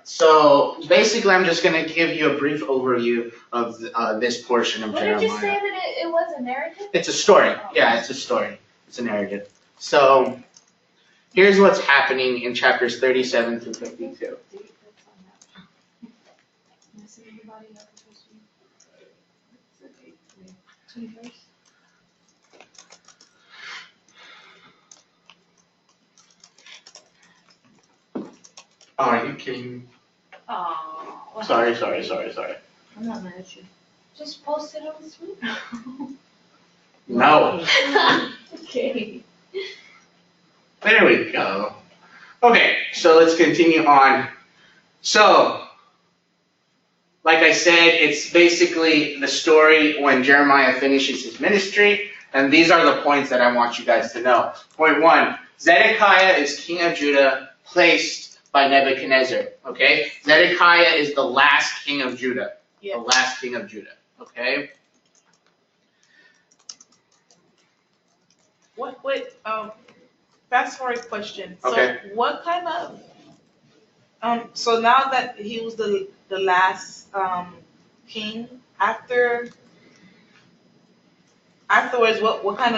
So basically, I'm just going to give you a brief overview of this portion of Jeremiah. What did you say that it was a narrative? It's a story. Yeah, it's a story. It's a narrative. So here's what's happening in chapters 37 through 52. Oh, are you kidding? Oh. Sorry. I'm not mad at you. Just post it on the screen. No. Okay. There we go. Okay, so let's continue on. So, like I said, it's basically the story when Jeremiah finishes his ministry, and these are the points that I want you guys to know. Point 1, Zedekiah is king of Judah, placed by Nebuchadnezzar. Okay? Zedekiah is the last king of Judah. Yeah. The last king of Judah. Okay? Fast forward question. Okay. So what kind of so now that he was the last king, afterwards what kind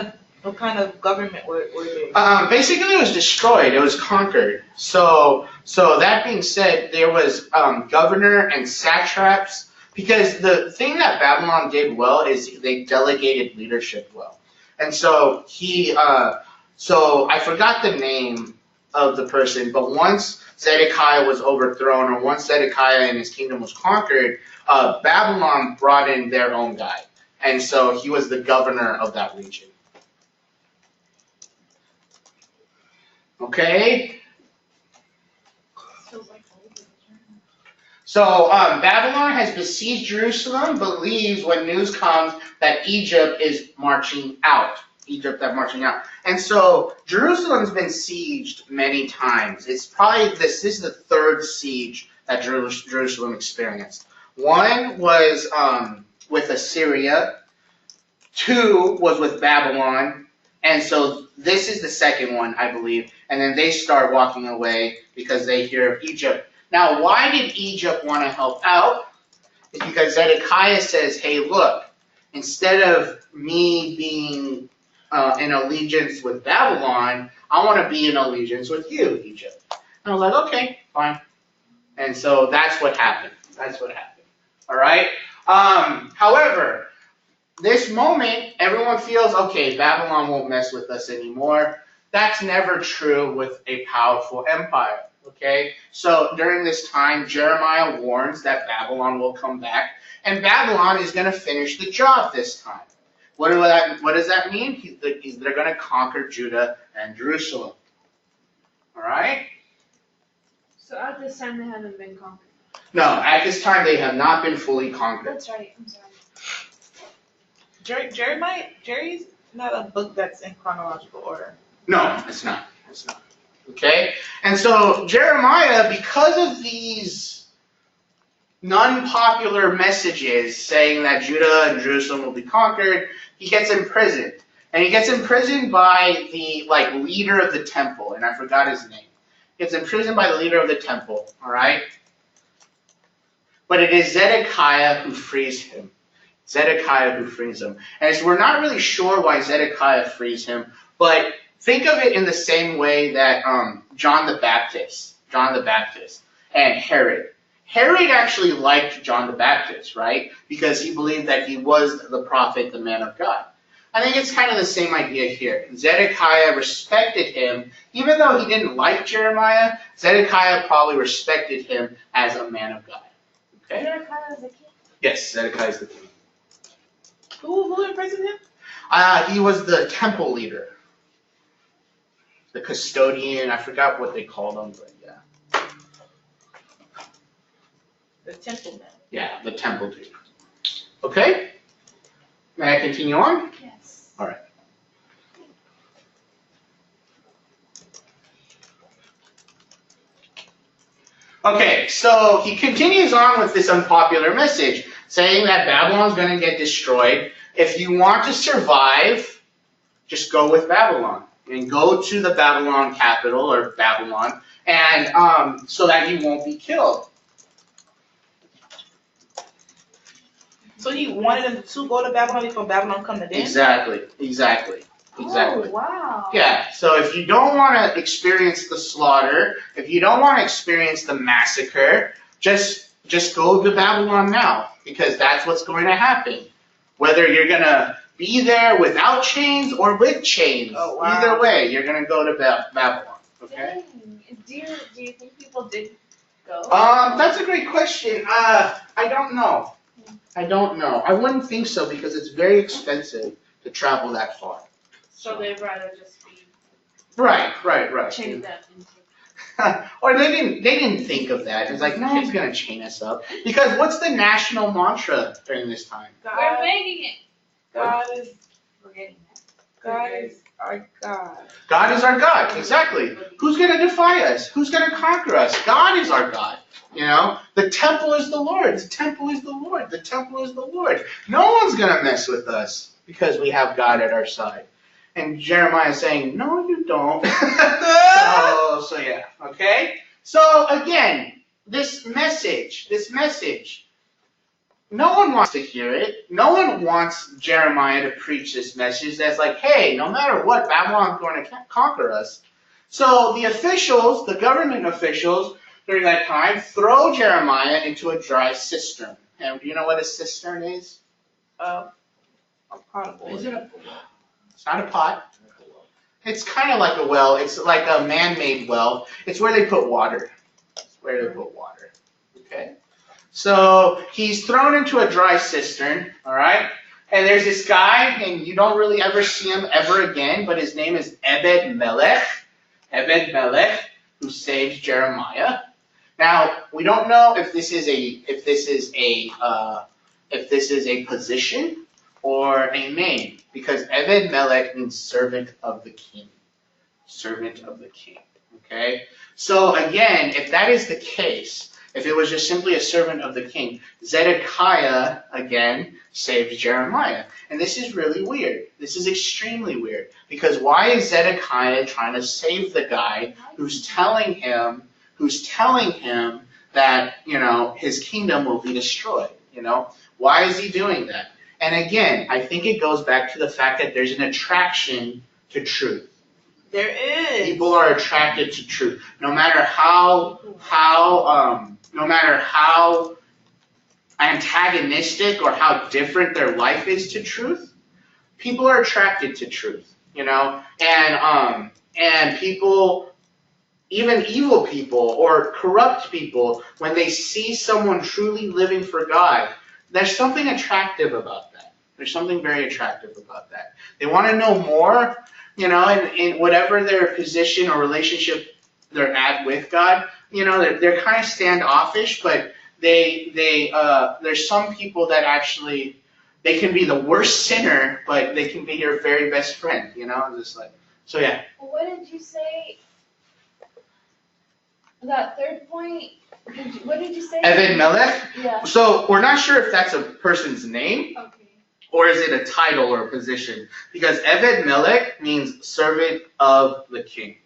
of government were they? Basically, it was destroyed. It was conquered. So that being said, there was governor and satraps, because the thing that Babylon did well is they delegated leadership well. And so so I forgot the name of the person, but once Zedekiah was overthrown, or once Zedekiah and his kingdom was conquered, Babylon brought in their own guy. And so he was the governor of that region. Okay? So Babylon has besieged Jerusalem, believes when news comes that Egypt is marching out. And so Jerusalem's been sieged many times. It's probably, this is the third siege that Jerusalem experienced. One was with Assyria. 2 was with Babylon. And so this is the second one, I believe. And then they start walking away because they hear of Egypt. Now, why did Egypt want to help out? It's because Zedekiah says, hey, look, instead of me being in allegiance with Babylon, I want to be in allegiance with you, Egypt. And I was like, okay, fine. And so that's what happened. All right? However, this moment, everyone feels, okay, Babylon won't mess with us anymore. That's never true with a powerful empire. Okay? So during this time, Jeremiah warns that Babylon will come back, and Babylon is going to finish the job this time. What does that mean? They're going to conquer Judah and Jerusalem. All right? So at this time they haven't been conquered. No, at this time they have not been fully conquered. That's right. I'm sorry. Jerry's not a book that's in chronological order. No, it's not. Okay? And so Jeremiah, because of these non-popular messages saying that Judah and Jerusalem will be conquered, he gets imprisoned. And he gets imprisoned by the leader of the temple, and I forgot his name. He gets imprisoned by the leader of the temple, all right? But it is Zedekiah who frees him. And so we're not really sure why Zedekiah frees him, but think of it in the same way that John the Baptist and Herod actually liked John the Baptist, right? Because he believed that he was the prophet, the man of God. I think it's kind of the same idea here. Zedekiah respected him. Even though he didn't like Jeremiah, Zedekiah probably respected him as a man of God. Okay? Zedekiah is a king? Yes, Zedekiah is the king. Who imprisoned him? He was the temple leader. The custodian, I forgot what they called him, but yeah. The temple man. Yeah, the temple dude. Okay? May I continue on? Yes. All right. Okay, so he continues on with this unpopular message, saying that Babylon's going to get destroyed. If you want to survive, just go with Babylon. And go to the Babylon capital, or Babylon, and so that you won't be killed. So he wanted them to go to Babylon before Babylon come to them? Exactly. Oh, wow. Yeah, so if you don't want to experience the slaughter, if you don't want to experience the massacre, just go to Babylon now, because that's what's going to happen. Whether you're going to be there without chains or with chains, Oh, wow. either way, you're going to go to Babylon. Okay? Dang. Do you think people did go? That's a great question. I don't know. I wouldn't think so because it's very expensive to travel that far. So they'd rather just be Right. chained up into. Or they didn't think of that. It's like, no one's gonna chain us up. Because what's the national mantra during this time? We're making it. We're getting that. God is our God. God is our God, exactly. Who's gonna defy us? Who's gonna conquer us? God is our God. You know? The temple is the Lord. The temple is the Lord. The temple is the Lord. No one's gonna mess with us because we have God at our side. And Jeremiah is saying, no, you don't. so yeah, okay? So again, this message, no one wants to hear it. No one wants Jeremiah to preach this message that's like, hey, no matter what, Babylon's going to conquer us. So the officials, the government officials, during that time, throw Jeremiah into a dry cistern. And do you know what a cistern is? A pot. Is it It's not a pot. It's kind of like a well. It's like a man-made well. It's where they put water. Okay? So he's thrown into a dry cistern, all right? And there's this guy, and you don't really ever see him ever again, but his name is Ebed-Melech, who saves Jeremiah. Now, we don't know if this is a position or a name, because Ebed-Melech means servant of the king. Okay? So again, if that is the case, if it was just simply a servant of the king, Zedekiah, again, saves Jeremiah. And this is really weird. This is extremely weird. Because why is Zedekiah trying to save the guy who's telling him that, his kingdom will be destroyed? Why is he doing that? And again, I think it goes back to the fact that there's an attraction to truth. There is. People are attracted to truth. No matter how antagonistic or how different their life is to truth, people are attracted to truth, and people, even evil people or corrupt people, when they see someone truly living for God, there's something attractive about that. There's something very attractive about that. They want to know more, in whatever their position or relationship they're at with God. They're kind of standoffish, but there's some people that actually, they can be the worst sinner, but they can be your very best friend, just like, so yeah. What did you say? That third point, what did you say? Ebed-Melech? Yeah. So we're not sure if that's a person's name, Okay. or is it a title or a position, because Ebed-Melech means servant of the king.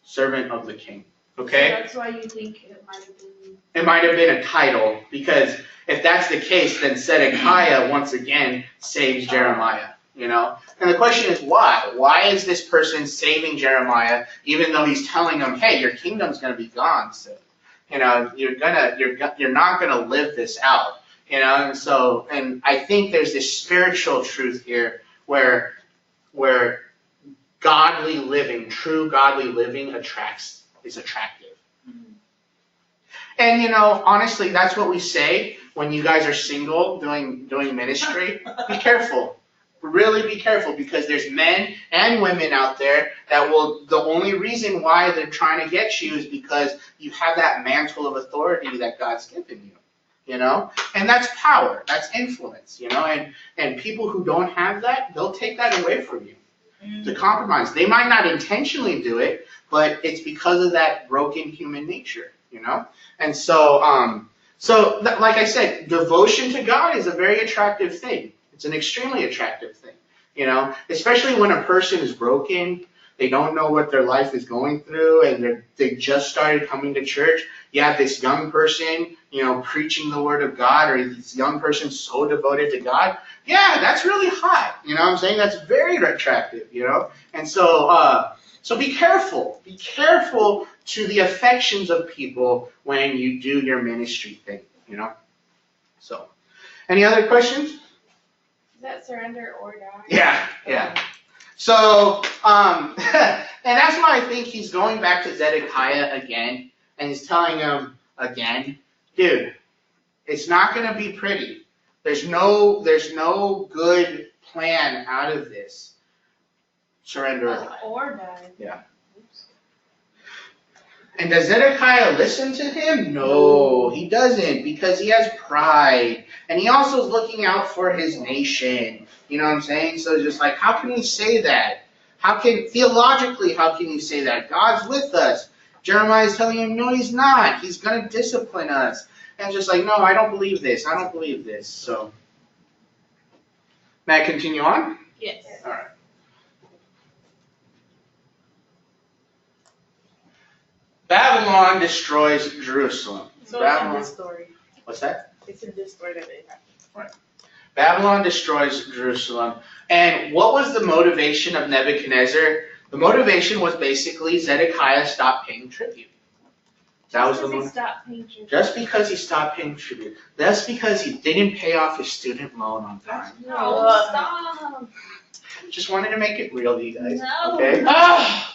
Servant of the king. Okay? So that's why you think it might have been. It might have been a title, because if that's the case, then Zedekiah once again saves Jeremiah. And the question is why? Why is this person saving Jeremiah, even though he's telling him, hey, your kingdom's going to be gone soon. You're not going to live this out. And I think there's this spiritual truth here where godly living, true godly living is attractive. Mm-hmm. And honestly, that's what we say when you guys are single doing ministry. Be careful. Really be careful, because there's men and women out there that the only reason why they're trying to get you is because you have that mantle of authority that God's given you. And that's power, that's influence, and people who don't have that, they'll take that away from you. To compromise. They might not intentionally do it, but it's because of that broken human nature, And so, like I said, devotion to God is a very attractive thing. It's an extremely attractive thing, especially when a person is broken, They don't know what their life is going through, and they just started coming to church. You have this young person, preaching the word of God, or this young person so devoted to God. Yeah, that's really hot. You know what I'm saying? That's very attractive, And so be careful. Be careful to the affections of people when you do your ministry thing, So, any other questions? Is that surrender or die? Yeah. So, and that's why I think he's going back to Zedekiah again, and he's telling him again, dude, it's not going to be pretty. There's no good plan out of this. Surrender or die. Or die. Yeah. And does Zedekiah listen to him? No, he doesn't, because he has pride. And he also is looking out for his nation. You know what I'm saying? So just like, how can he say that? Theologically, how can you say that? God's with us. Jeremiah is telling him, no, he's not. He's going to discipline us. And just like, no, I don't believe this. I don't believe this. So, may I continue on? Yes. All right. Babylon destroys Jerusalem. So Babylon, it's in this story. what's that? It's in this story that it happened. Right. Babylon destroys Jerusalem. And what was the motivation of Nebuchadnezzar? The motivation was basically Zedekiah stopped paying tribute. That was the motivation. Just because he stopped paying tribute. That's because he didn't pay off his student loan on time. No, stop. Just wanted to make it real to you guys. No. Okay?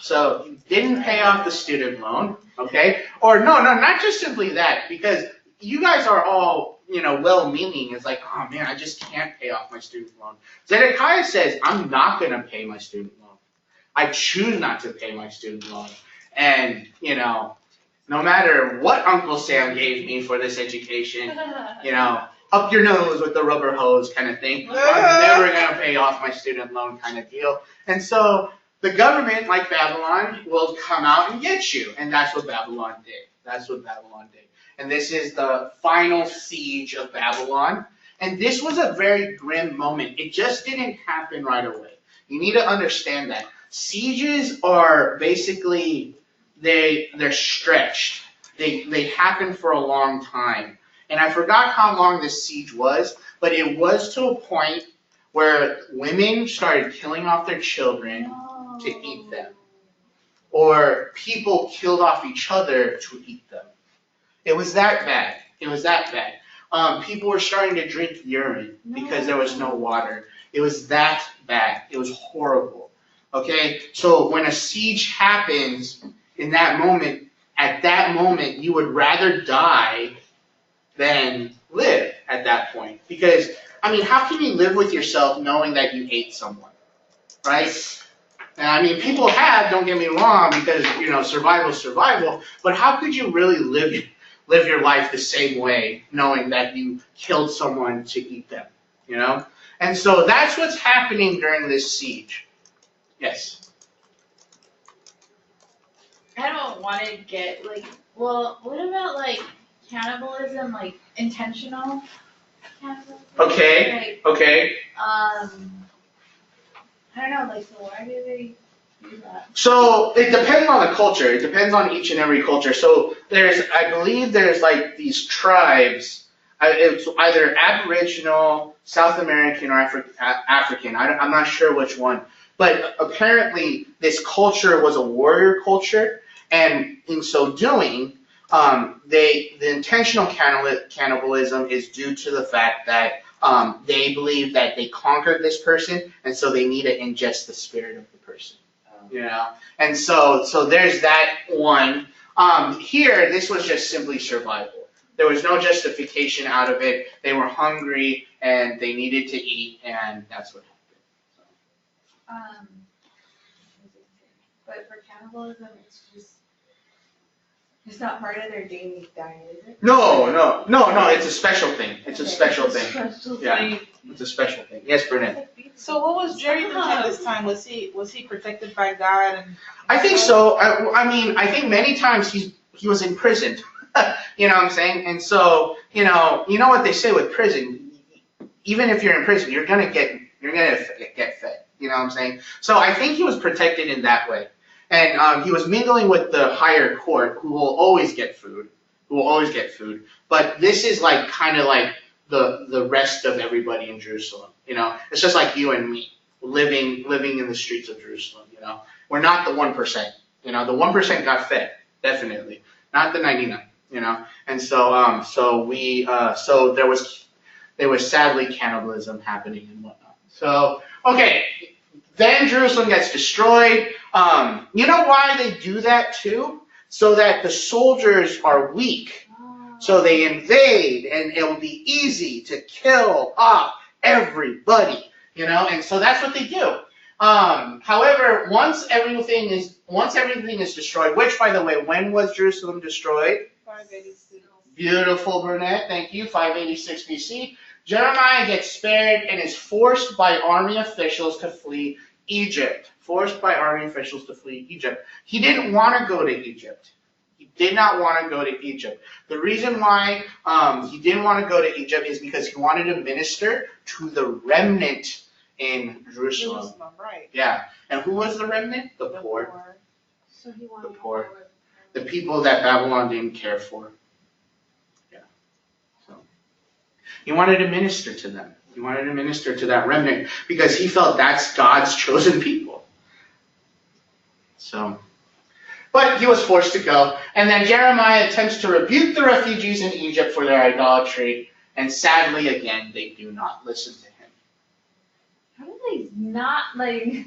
So he didn't pay off the student loan. Okay? Or no, not just simply that, because you guys are all, well-meaning. It's like, oh man, I just can't pay off my student loan. Zedekiah says, I'm not going to pay my student loan. I choose not to pay my student loan. And, no matter what Uncle Sam gave me for this education, up your nose with the rubber hose kind of thing. I'm never going to pay off my student loan kind of deal. And so the government, like Babylon, will come out and get you. And that's what Babylon did. And this is the final siege of Babylon. And this was a very grim moment. It just didn't happen right away. You need to understand that. Sieges are basically, they're stretched. They happen for a long time. And I forgot how long this siege was, but it was to a point where women started killing off their children to eat them. Or people killed off each other to eat them. It was that bad. People were starting to drink urine because there was no water. It was that bad. It was horrible. Okay? So when a siege happens at that moment, you would rather die than live at that point. Because, how can you live with yourself knowing that you ate someone? Right? And people have, don't get me wrong, because, survival, but how could you really live your life the same way knowing that you killed someone to eat them? And so that's what's happening during this siege. Yes? I don't want to get, what about, cannibalism, intentional cannibalism? Okay. I don't know, so why do they do that? So it depends on the culture. It depends on each and every culture. So I believe there's these tribes. It's either Aboriginal, South American, or African. I'm not sure which one. But apparently this culture was a warrior culture, and in so doing, the intentional cannibalism is due to the fact that they believe that they conquered this person, and so they need to ingest the spirit of the person. And so there's that one. Here, this was just simply survival. There was no justification out of it. They were hungry and they needed to eat, and that's what happened. But for cannibalism, it's not part of their daily diet, is it? No, it's a special thing. It's a special thing. Yeah, it's a special thing. Yes, Burnett. So what was Jerry doing at this time? Was he protected by God? I think so. I think many times he was in prison. You know what I'm saying? And so, you know what they say with prison, even if you're in prison, you're gonna get fed. You know what I'm saying? So I think he was protected in that way. And he was mingling with the higher court, who will always get food. But this is like kind of like the rest of everybody in Jerusalem. You know, it's just like you and me living in the streets of Jerusalem. You know, we're not the 1%. You know, the 1% got fed, definitely, not the 99. You know, and so so there was sadly cannibalism happening and whatnot. So okay, then Jerusalem gets destroyed. You know why they do that too? So that the soldiers are weak. So they invade, and it will be easy to kill off everybody, you know, and so that's what they do. However, once everything is destroyed, which, by the way, when was Jerusalem destroyed? 586. Beautiful, Burnett, thank you, 586 BC. Jeremiah gets spared and is forced by army officials to flee Egypt. He didn't want to go to Egypt. He did not want to go to Egypt. The reason why he didn't want to go to Egypt is because he wanted to minister to the remnant in Jerusalem. Right. Yeah. And who was the remnant? The poor. So he wanted The poor. to go with- The people that Babylon didn't care for. Yeah. So he wanted to minister to them. He wanted to minister to that remnant because he felt that's God's chosen people. So, but he was forced to go. And then Jeremiah attempts to rebuke the refugees in Egypt for their idolatry. And sadly, again, they do not listen to him. How do they not, like,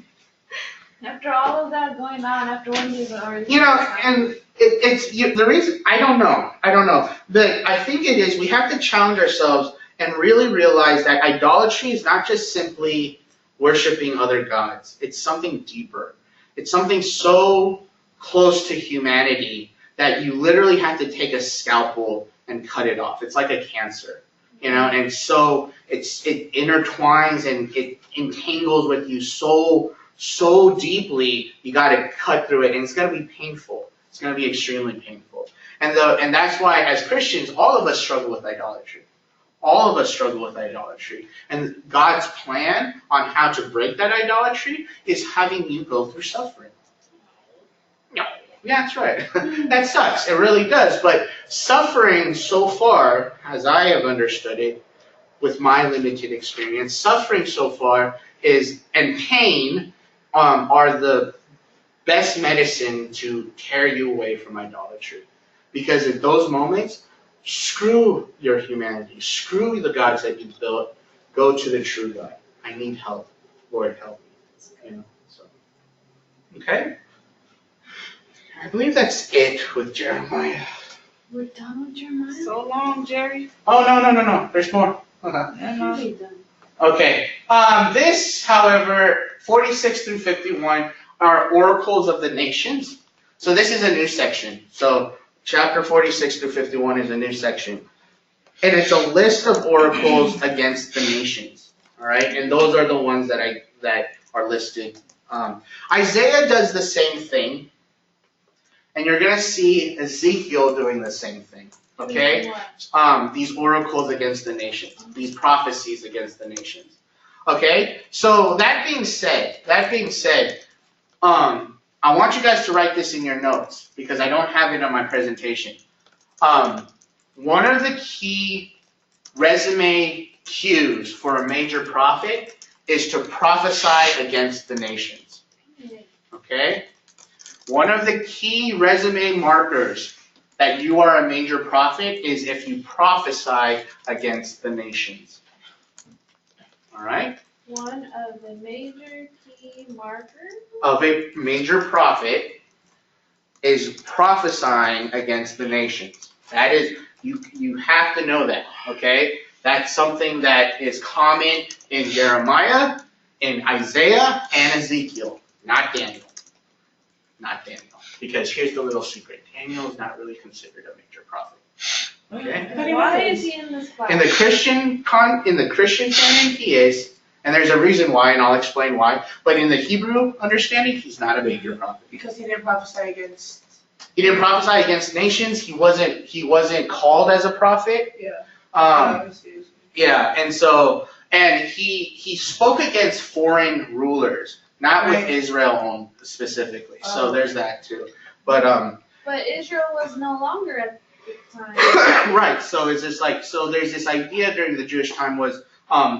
after all of that going on, after one year already? You know, and the reason, I don't know. But I think it is, we have to challenge ourselves and really realize that idolatry is not just simply worshiping other gods. It's something deeper. It's something so close to humanity that you literally have to take a scalpel and cut it off. It's like a cancer, you know, and so it intertwines and it entangles with you so deeply. You got to cut through it, and it's going to be painful. It's going to be extremely painful, and that's why as Christians, all of us struggle with idolatry. All of us struggle with idolatry. And God's plan on how to break that idolatry is having you go through suffering. No. Yeah, that's right. That sucks. It really does. But suffering so far, as I have understood it, with my limited experience, suffering so far and pain are the best medicine to tear you away from idolatry. Because at those moments, screw your humanity. Screw the gods that you've built. Go to the true God. I need help. Lord, help me. You know, so. Okay? I believe that's it with Jeremiah. We're done with Jeremiah? So long, Jerry. Oh, no. There's more. Really done. Okay. This, however, 46 through 51 are oracles of the nations. So this is a new section. So chapter 46 through 51 is a new section. And it's a list of oracles against the nations. All right? And those are the ones that are listed. Isaiah does the same thing. And you're going to see Ezekiel doing the same thing. Okay? These oracles against the nations. These prophecies against the nations. Okay? So that being said, I want you guys to write this in your notes because I don't have it on my presentation. One of the key resume cues for a major prophet is to prophesy against the nations. Okay? One of the key resume markers that you are a major prophet is if you prophesy against the nations. All right? One of the major key markers of a major prophet is prophesying against the nations. That is, you have to know that, okay? That's something that is common in Jeremiah, in Isaiah, and Ezekiel, not Daniel. Not Daniel. Because here's the little secret. Daniel is not really considered a major prophet. Okay? Why is he in this class? In the Christian canon, he is. And there's a reason why, and I'll explain why. But in the Hebrew understanding, he's not a major prophet. Because he didn't prophesy against. He didn't prophesy against nations. He wasn't called as a prophet. Yeah. Yeah, and so And he spoke against foreign rulers, not with Right. Israel specifically. So Oh. there's that too. But But Israel was no longer at the time. right. So it's just like, so there's this idea during the Jewish time was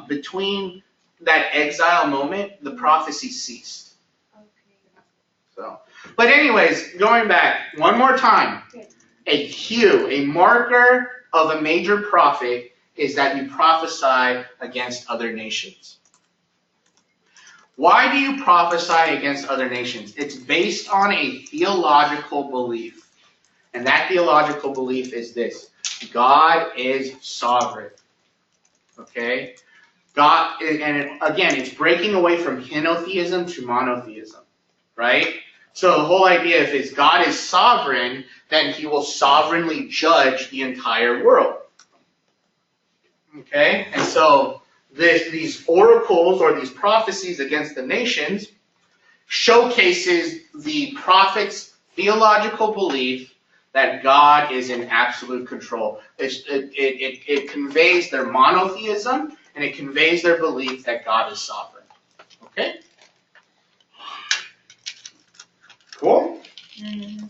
between that exile moment, the prophecy ceased. Okay. So, but anyways, going back one more time, Okay. a cue, a marker of a major prophet is that you prophesy against other nations. Why do you prophesy against other nations? It's based on a theological belief. And that theological belief is this: God is sovereign. Okay? God, and again, it's breaking away from henotheism to monotheism. Right? So the whole idea, if it's God is sovereign, then he will sovereignly judge the entire world. Okay? And so these oracles or these prophecies against the nations showcases the prophet's theological belief that God is in absolute control. It conveys their monotheism, and it conveys their belief that God is sovereign. Okay? Cool? Mm-hmm.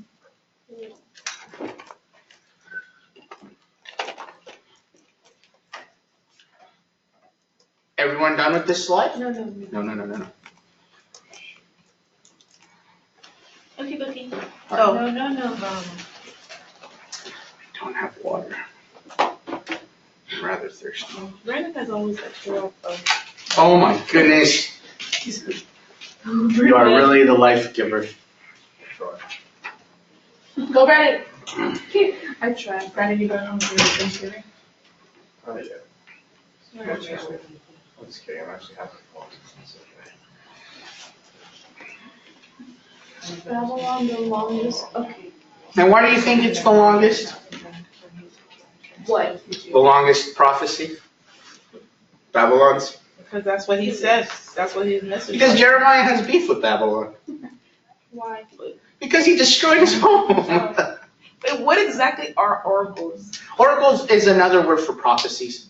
Everyone done with this slide? No. No. Okay, okay. No. I don't have water. I'm rather thirsty. Brandon has always extra up. Oh my goodness. You are really the life giver. Go Brandon. I tried. Brandon, you going home for Thanksgiving? Oh, yeah. I'm just kidding. I'm actually having fun. It's okay. Babylon the longest. Okay. And why do you think it's the longest? What? The longest prophecy? Babylon's? Because that's what he says. That's what his message Because was. Jeremiah has beef with Babylon. Why? Because he destroyed his home. Wait, what exactly are oracles? Oracles is another word for prophecies.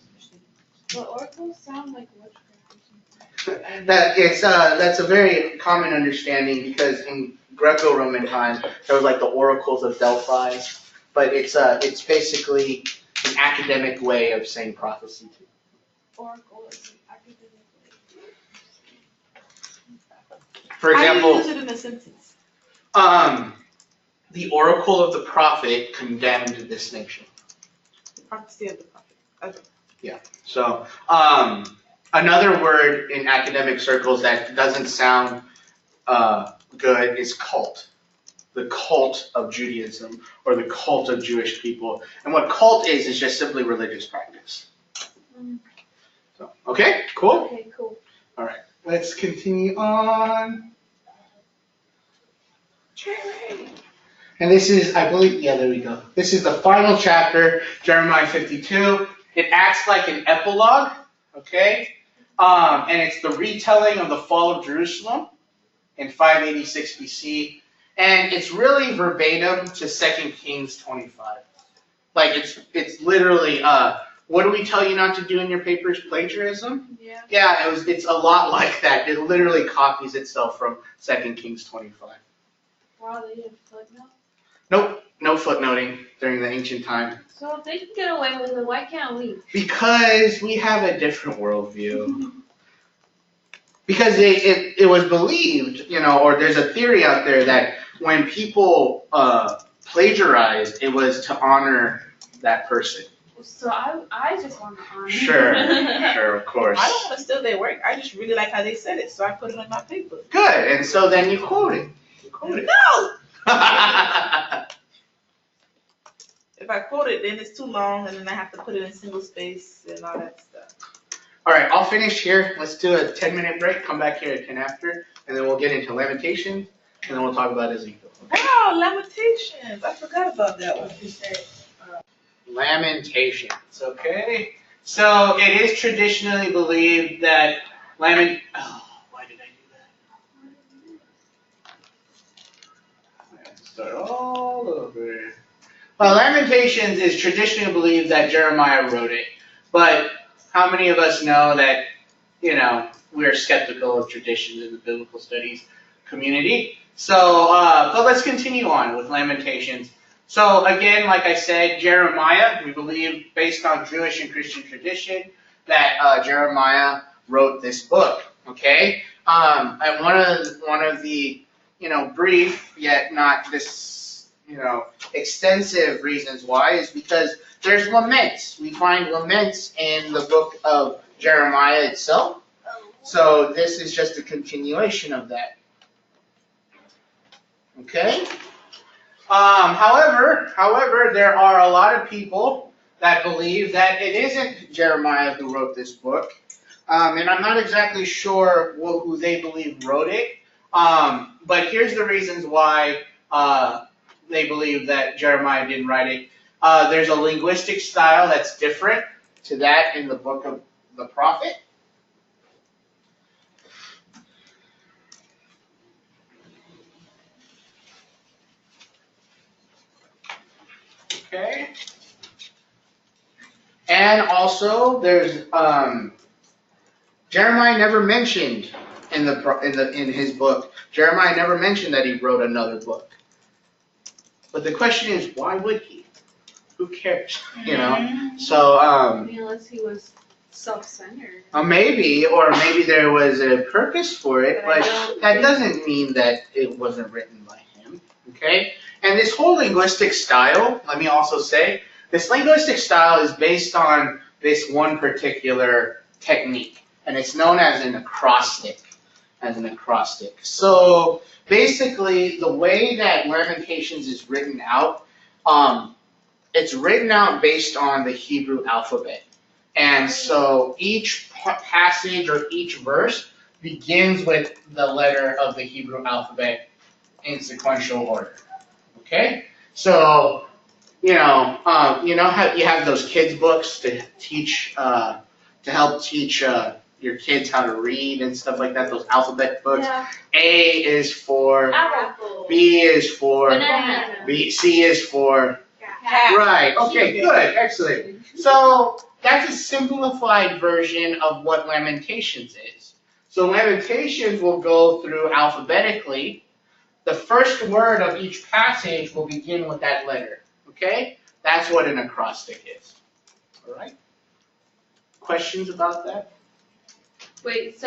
But oracles sound like witchcraft. That's a very common understanding because in Greco-Roman times there was like the oracles of Delphi, but it's basically an academic way of saying prophecy too. Oracle is an academic way. For How do you example, use it in a sentence? the oracle of the prophet condemned this nation. Prophecy of the prophet. Okay. So another word in academic circles that doesn't sound good is cult. The cult of Judaism or the cult of Jewish people. And what cult is just simply religious practice. So, okay, cool? Okay, cool. All right, let's continue on. And this is, I believe, yeah, there we go. This is the final chapter, Jeremiah 52. It acts like an epilogue, okay? And it's the retelling of the fall of Jerusalem in 586 BC. And it's really verbatim to 2 Kings 25. Like, it's literally, what do we tell you not to do in your papers? Plagiarism? Yeah. Yeah, it's a lot like that. It literally copies itself from 2 Kings 25. Wow, they didn't footnote. Nope, no footnoting during the ancient time. So if they can get away with it, why can't we? Because we have a different worldview. Because it was believed, or there's a theory out there that when people plagiarized, it was to honor that person. So I just want to honor. Sure, of course. I don't want to steal their work. I just really like how they said it, so I put it on my paper. Good, and so then you quote it. No! If I quote it, then it's too long, and then I have to put it in single space and all that stuff. All right, I'll finish here. Let's do a 10-minute break. Come back here at 10 after, and then we'll get into Lamentations, and then we'll talk about Ezekiel. Wow, Lamentations. I forgot about that one. Lamentations, okay? So it is traditionally believed that why did I do that? I have to start all over. Well, Lamentations is traditionally believed that Jeremiah wrote it, but how many of us know that we're skeptical of traditions in the biblical studies community. So, but let's continue on with Lamentations. So again, like I said, Jeremiah, we believe based on Jewish and Christian tradition that Jeremiah wrote this book. Okay, and one of the brief yet not this extensive reasons why is because there's laments. We find laments in the book of Jeremiah itself. So this is just a continuation of that. Okay. However, there are a lot of people that believe that it isn't Jeremiah who wrote this book, and I'm not exactly sure who they believe wrote it. But here's the reasons why they believe that Jeremiah didn't write it. There's a linguistic style that's different to that in the book of the prophet. Okay. And also, there's Jeremiah never mentioned in his book. Jeremiah never mentioned that he wrote another book. But the question is, why would he? Who cares? So Unless he was self-centered. maybe there was a purpose for it, but that doesn't mean that it wasn't written by him. Okay. And this whole linguistic style, let me also say, this linguistic style is based on this one particular technique, and it's known as an acrostic. So basically, the way that Lamentations is written out, it's written out based on the Hebrew alphabet. And so each passage or each verse begins with the letter of the Hebrew alphabet in sequential order. Okay? So, how you have those kids' books to teach, to help teach your kids how to read and stuff like that, those alphabet books. Yeah. A is for, Apple. B is for, Banana. C is for, Cat. right, okay, good, excellent. So that's a simplified version of what Lamentations is. So Lamentations will go through alphabetically. The first word of each passage will begin with that letter, okay? That's what an acrostic is, all right? Questions about that? Wait, as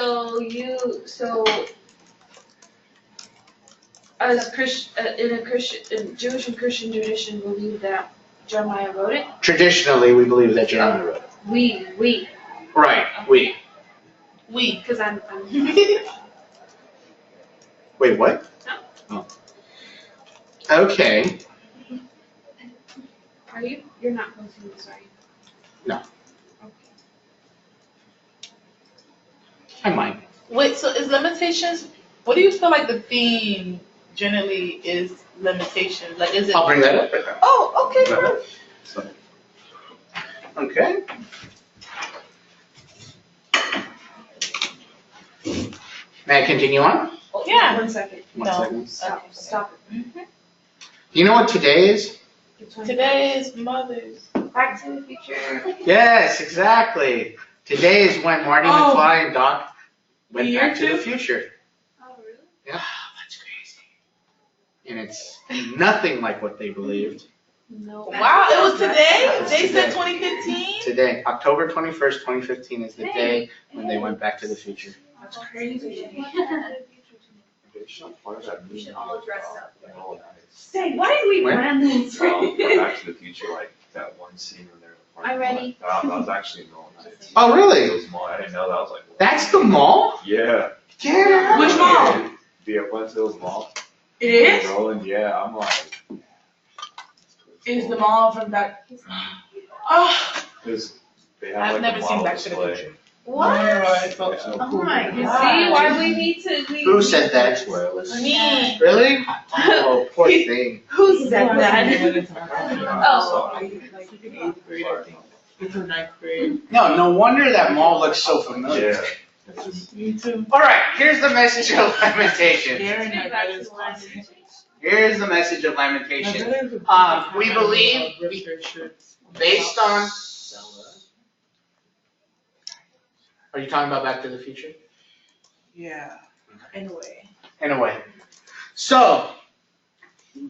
in Jewish and Christian tradition, believe that Jeremiah wrote it. Traditionally, we believe that Jeremiah wrote it. We. Right, we. Because I'm. Wait, what? No. Oh. Okay. Are you? You're not posting this, are you? No. Okay. I might. Wait, so is Lamentations, what do you feel like the theme generally is Lamentations? Like, is it? I'll bring that up right now. Oh, okay, perfect. Okay. May I continue on? Yeah. 1 second. One second. Stop it. You know what today is? Today is Mother's. Back to the Future. Yes, exactly. Today is when Marty Oh. McFly and Doc went The back to year the future. Oh, really? Yeah, that's crazy. And it's nothing like what they believed. No. Wow, it was today? It's They said today. 2015? Today, October 21st, 2015 is the day when they went back to the future. That's crazy. We should all dress up. Say, why did we When? plan this? Back to the Future, like that one scene when they're in the parking I'm ready. lot. That was actually in Nolan Heights. Oh, really? It was mall. I didn't know that. I was like, what? That's the mall? Yeah. Get out. Which mall? The West Hills Mall. It is? Rolling, yeah. I'm like, Is the mall from that? Oh, because they have I've like never a seen model Back to the display. Future. What? I felt so Yeah. cool. Oh my God. God. See why we need to. Who said that? Me. Really? Oh, poor thing. Who said that? Oh. Like in 8th grade, I think. It's in 9th grade. No wonder that mall looks so familiar. Yeah. Me too. All right, here's the message of Lamentations. Darren, my Back brother's to class. Here's the message of Lamentations. We believe based on. Are you talking about Back to the Future? Yeah. Anyway. Anyway, so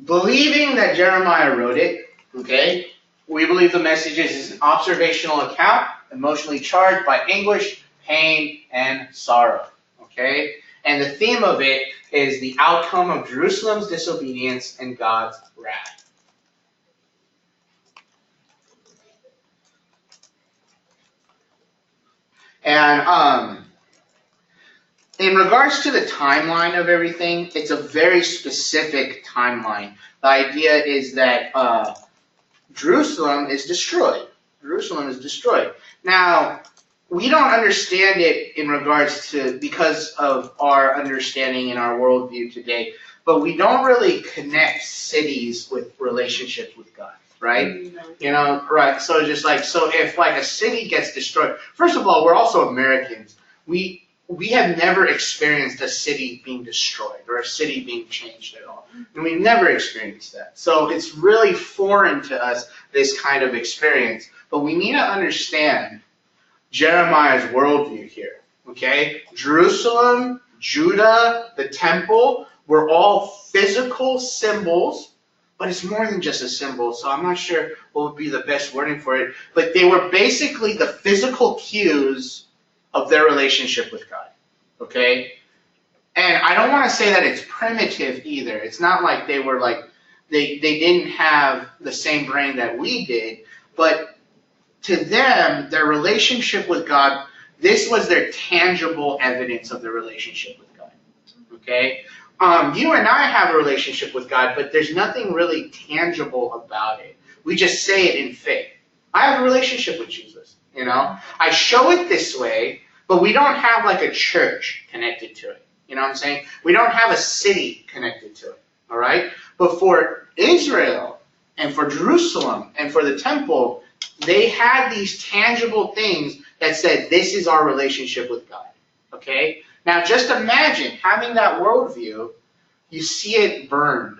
believing that Jeremiah wrote it, okay, we believe the message is an observational account, emotionally charged by anguish, pain, and sorrow, okay? And the theme of it is the outcome of Jerusalem's disobedience and God's wrath. And in regards to the timeline of everything, it's a very specific timeline. The idea is that Jerusalem is destroyed. Jerusalem is destroyed. Now, we don't understand it in regards to, because of our understanding in our worldview today, but we don't really connect cities with relationships with God, right? You know, right, so just like, so if like a city gets destroyed, first of all, we're also Americans. We have never experienced a city being destroyed or a city being changed at all. And we've never experienced that. So it's really foreign to us, this kind of experience. But we need to understand Jeremiah's worldview here, okay? Jerusalem, Judah, the temple were all physical symbols, but it's more than just a symbol, so I'm not sure what would be the best wording for it. But they were basically the physical cues of their relationship with God, okay? And I don't want to say that it's primitive either. It's not like they were like, they didn't have the same brain that we did, but to them, their relationship with God, this was their tangible evidence of their relationship with God, okay? You and I have a relationship with God, but there's nothing really tangible about it. We just say it in faith. I have a relationship with Jesus, you know? I show it this way, but we don't have like a church connected to it. You know what I'm saying? We don't have a city connected to it, all right? But for Israel and for Jerusalem and for the temple, they had these tangible things that said, this is our relationship with God, okay? Now just imagine having that worldview, you see it burned.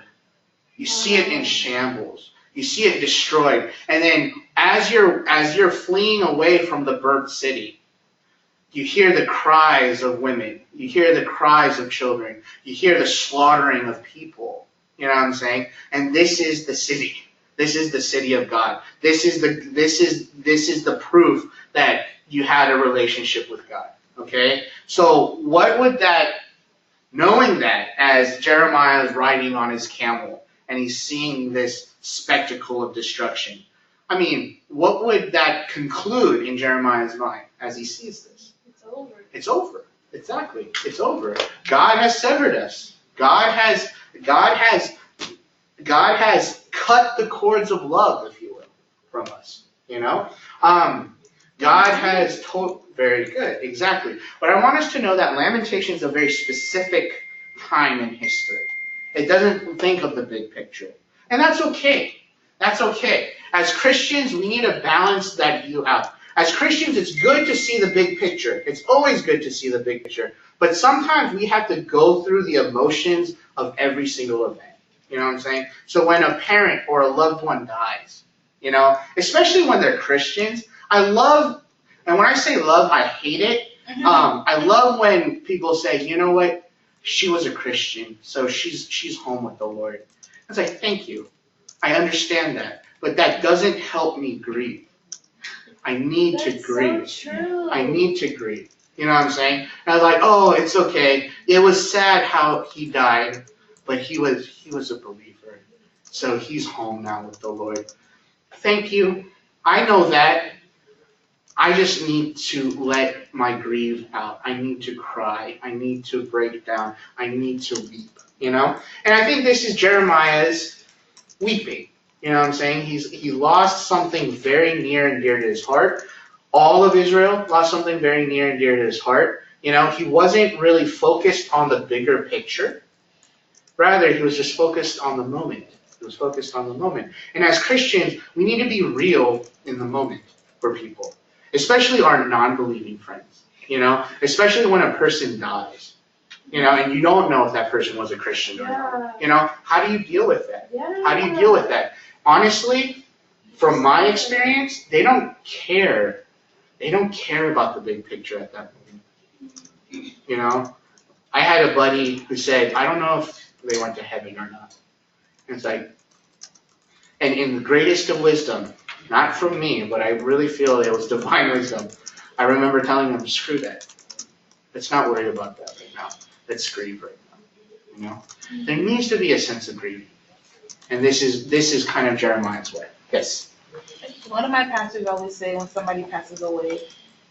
You see it in shambles. You see it destroyed. And then as you're fleeing away from the burnt city, you hear the cries of women. You hear the cries of children. You hear the slaughtering of people. You know what I'm saying? And this is the city. This is the city of God. This is the proof that you had a relationship with God. Okay? So what would that, knowing that as Jeremiah is riding on his camel and he's seeing this spectacle of destruction, I mean, what would that conclude in Jeremiah's mind as he sees this? It's over. It's over. Exactly. It's over. God has severed us. God has cut the cords of love, if you will, from us. You know? God has told, very good, exactly. But I want us to know that Lamentation is a very specific time in history. It doesn't think of the big picture. And that's okay. That's okay. As Christians, we need to balance that view out. As Christians, it's good to see the big picture. It's always good to see the big picture. But sometimes we have to go through the emotions of every single event. You know what I'm saying? So when a parent or a loved one dies, you know, especially when they're Christians, I love, and when I say love, I hate it. I love when people say, you know what, she was a Christian, so she's home with the Lord. I was like, thank you. I understand that. But that doesn't help me grieve. I need to grieve. So true. I need to grieve. You know what I'm saying? And I was like, oh, it's okay. It was sad how he died, but he was a believer. So he's home now with the Lord. Thank you. I know that. I just need to let my grief out. I need to cry. I need to break down. I need to weep. You know? And I think this is Jeremiah's weeping. You know what I'm saying? He lost something very near and dear to his heart. All of Israel lost something very near and dear to his heart. You know, he wasn't really focused on the bigger picture. Rather, he was just focused on the moment. He was focused on the moment. And as Christians, we need to be real in the moment for people. Especially our non-believing friends. You know, especially when a person dies. You know, and you don't know if that person was a Christian or not. You know, how do you deal with that? Yeah. How do you deal with that? Honestly, from my experience, they don't care They don't care about the big picture at that moment. You know, I had a buddy who said, I don't know if they went to heaven or not. And it's like, and in the greatest of wisdom, not from me, but I really feel it was divine wisdom, I remember telling him, screw that. Let's not worry about that right now. Let's grieve right now. You know, there needs to be a sense of grieving, and this is kind of Jeremiah's way. Yes. One of my pastors always say when somebody passes away,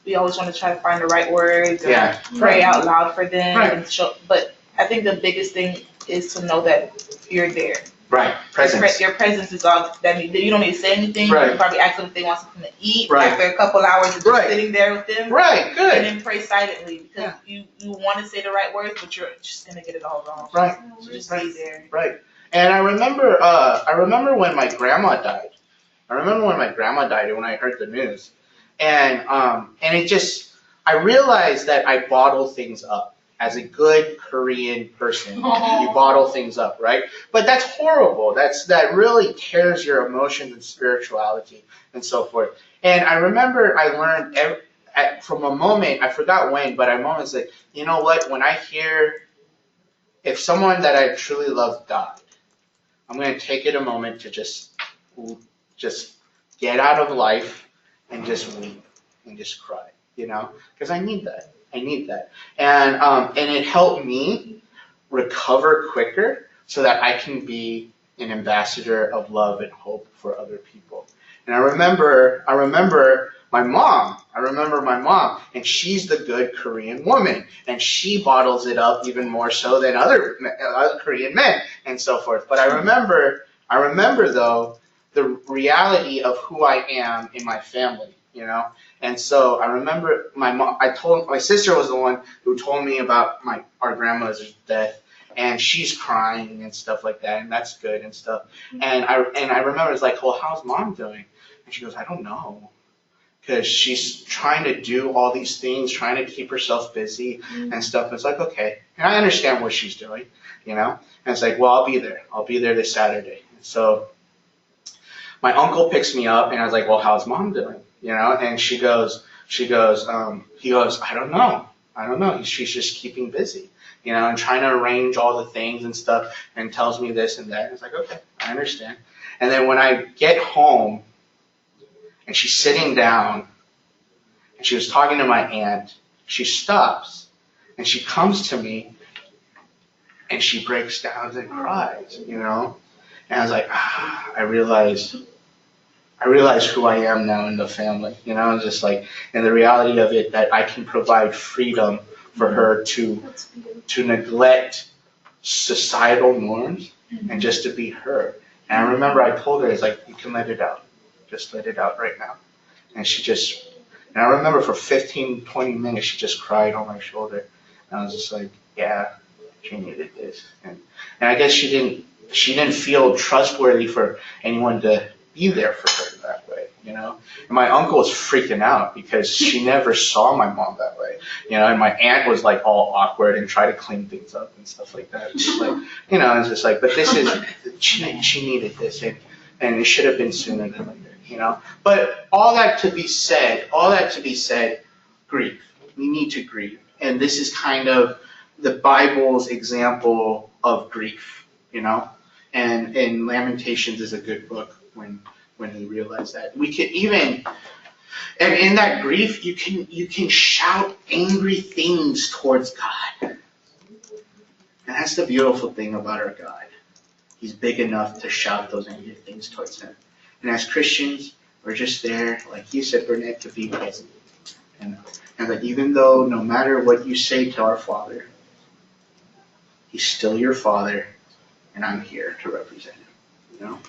we always want to try to find the right words and Yeah. pray out loud for them. Right. And show, but I think the biggest thing is to know that you're there. Right. Presence. Your presence is all that you don't need to say anything. Right. You can probably ask them if they want something to eat Right. after a couple hours of just Right. sitting there with them. Right. And Good. then pray silently because you want to say the right words, but you're just gonna get it all wrong. Right. So just be there. Right. And I remember when my grandma died. I remember when my grandma died and when I heard the news. And it just, I realized that I bottle things up. As a good Korean person, you bottle things up, right? But that's horrible. That really tears your emotions and spirituality and so forth. And I remember I learned from a moment, I forgot when, but I moments like, you know what, when I hear if someone that I truly love died, I'm going to take it a moment to just get out of life and just weep and just cry, you know, because I need that. I need that. And it helped me recover quicker so that I can be an ambassador of love and hope for other people. And I remember my mom. I remember my mom, and she's the good Korean woman, and she bottles it up even more so than other Korean men and so forth. But I remember though the reality of who I am in my family, you know. And so I remember my sister was the one who told me about our grandmother's death, and she's crying and stuff like that, and that's good and stuff. And I remember it's like, well, how's mom doing? And she goes, I don't know, because she's trying to do all these things, trying to keep herself busy and stuff. And it's like, okay, and I understand what she's doing, you know. And it's like, well, I'll be there. I'll be there this Saturday. And so my uncle picks me up, and I was like, well, how's mom doing? You know, and he goes, I don't know. She's just keeping busy, you know, and trying to arrange all the things and stuff, and tells me this and that. And it's like, okay, I understand. And then when I get home, and she's sitting down, and she was talking to my aunt, she stops, and she comes to me, and she breaks down and cries, you know. And I was like, I realized who I am now in the family, you know, just like, and the reality of it that I can provide freedom for her to neglect societal norms and just to be her. And I remember I told her, it's like, you can let it out. Just let it out right now. And and I remember for 15, 20 minutes, she just cried on my shoulder. And I was just like, yeah, she needed this. And I guess she didn't feel trustworthy for anyone to be there for her that way, you know. And my uncle was freaking out because she never saw my mom that way, you know. And my aunt was like all awkward and try to clean things up and stuff like that. It's just like, you know, it's just like, but this is she needed this, and it should have been sooner than later, you know. But all that to be said, grief. We need to grieve, and this is kind of the Bible's example of grief, you know. And Lamentations is a good book when you realize that. We can even, and in that grief, you can shout angry things towards God. And that's the beautiful thing about our God. He's big enough to shout those angry things towards him. And as Christians, we're just there, like you said, Burnett, to be present. And that even though no matter what you say to our Father, He's still your Father, and I'm here to represent him, you know?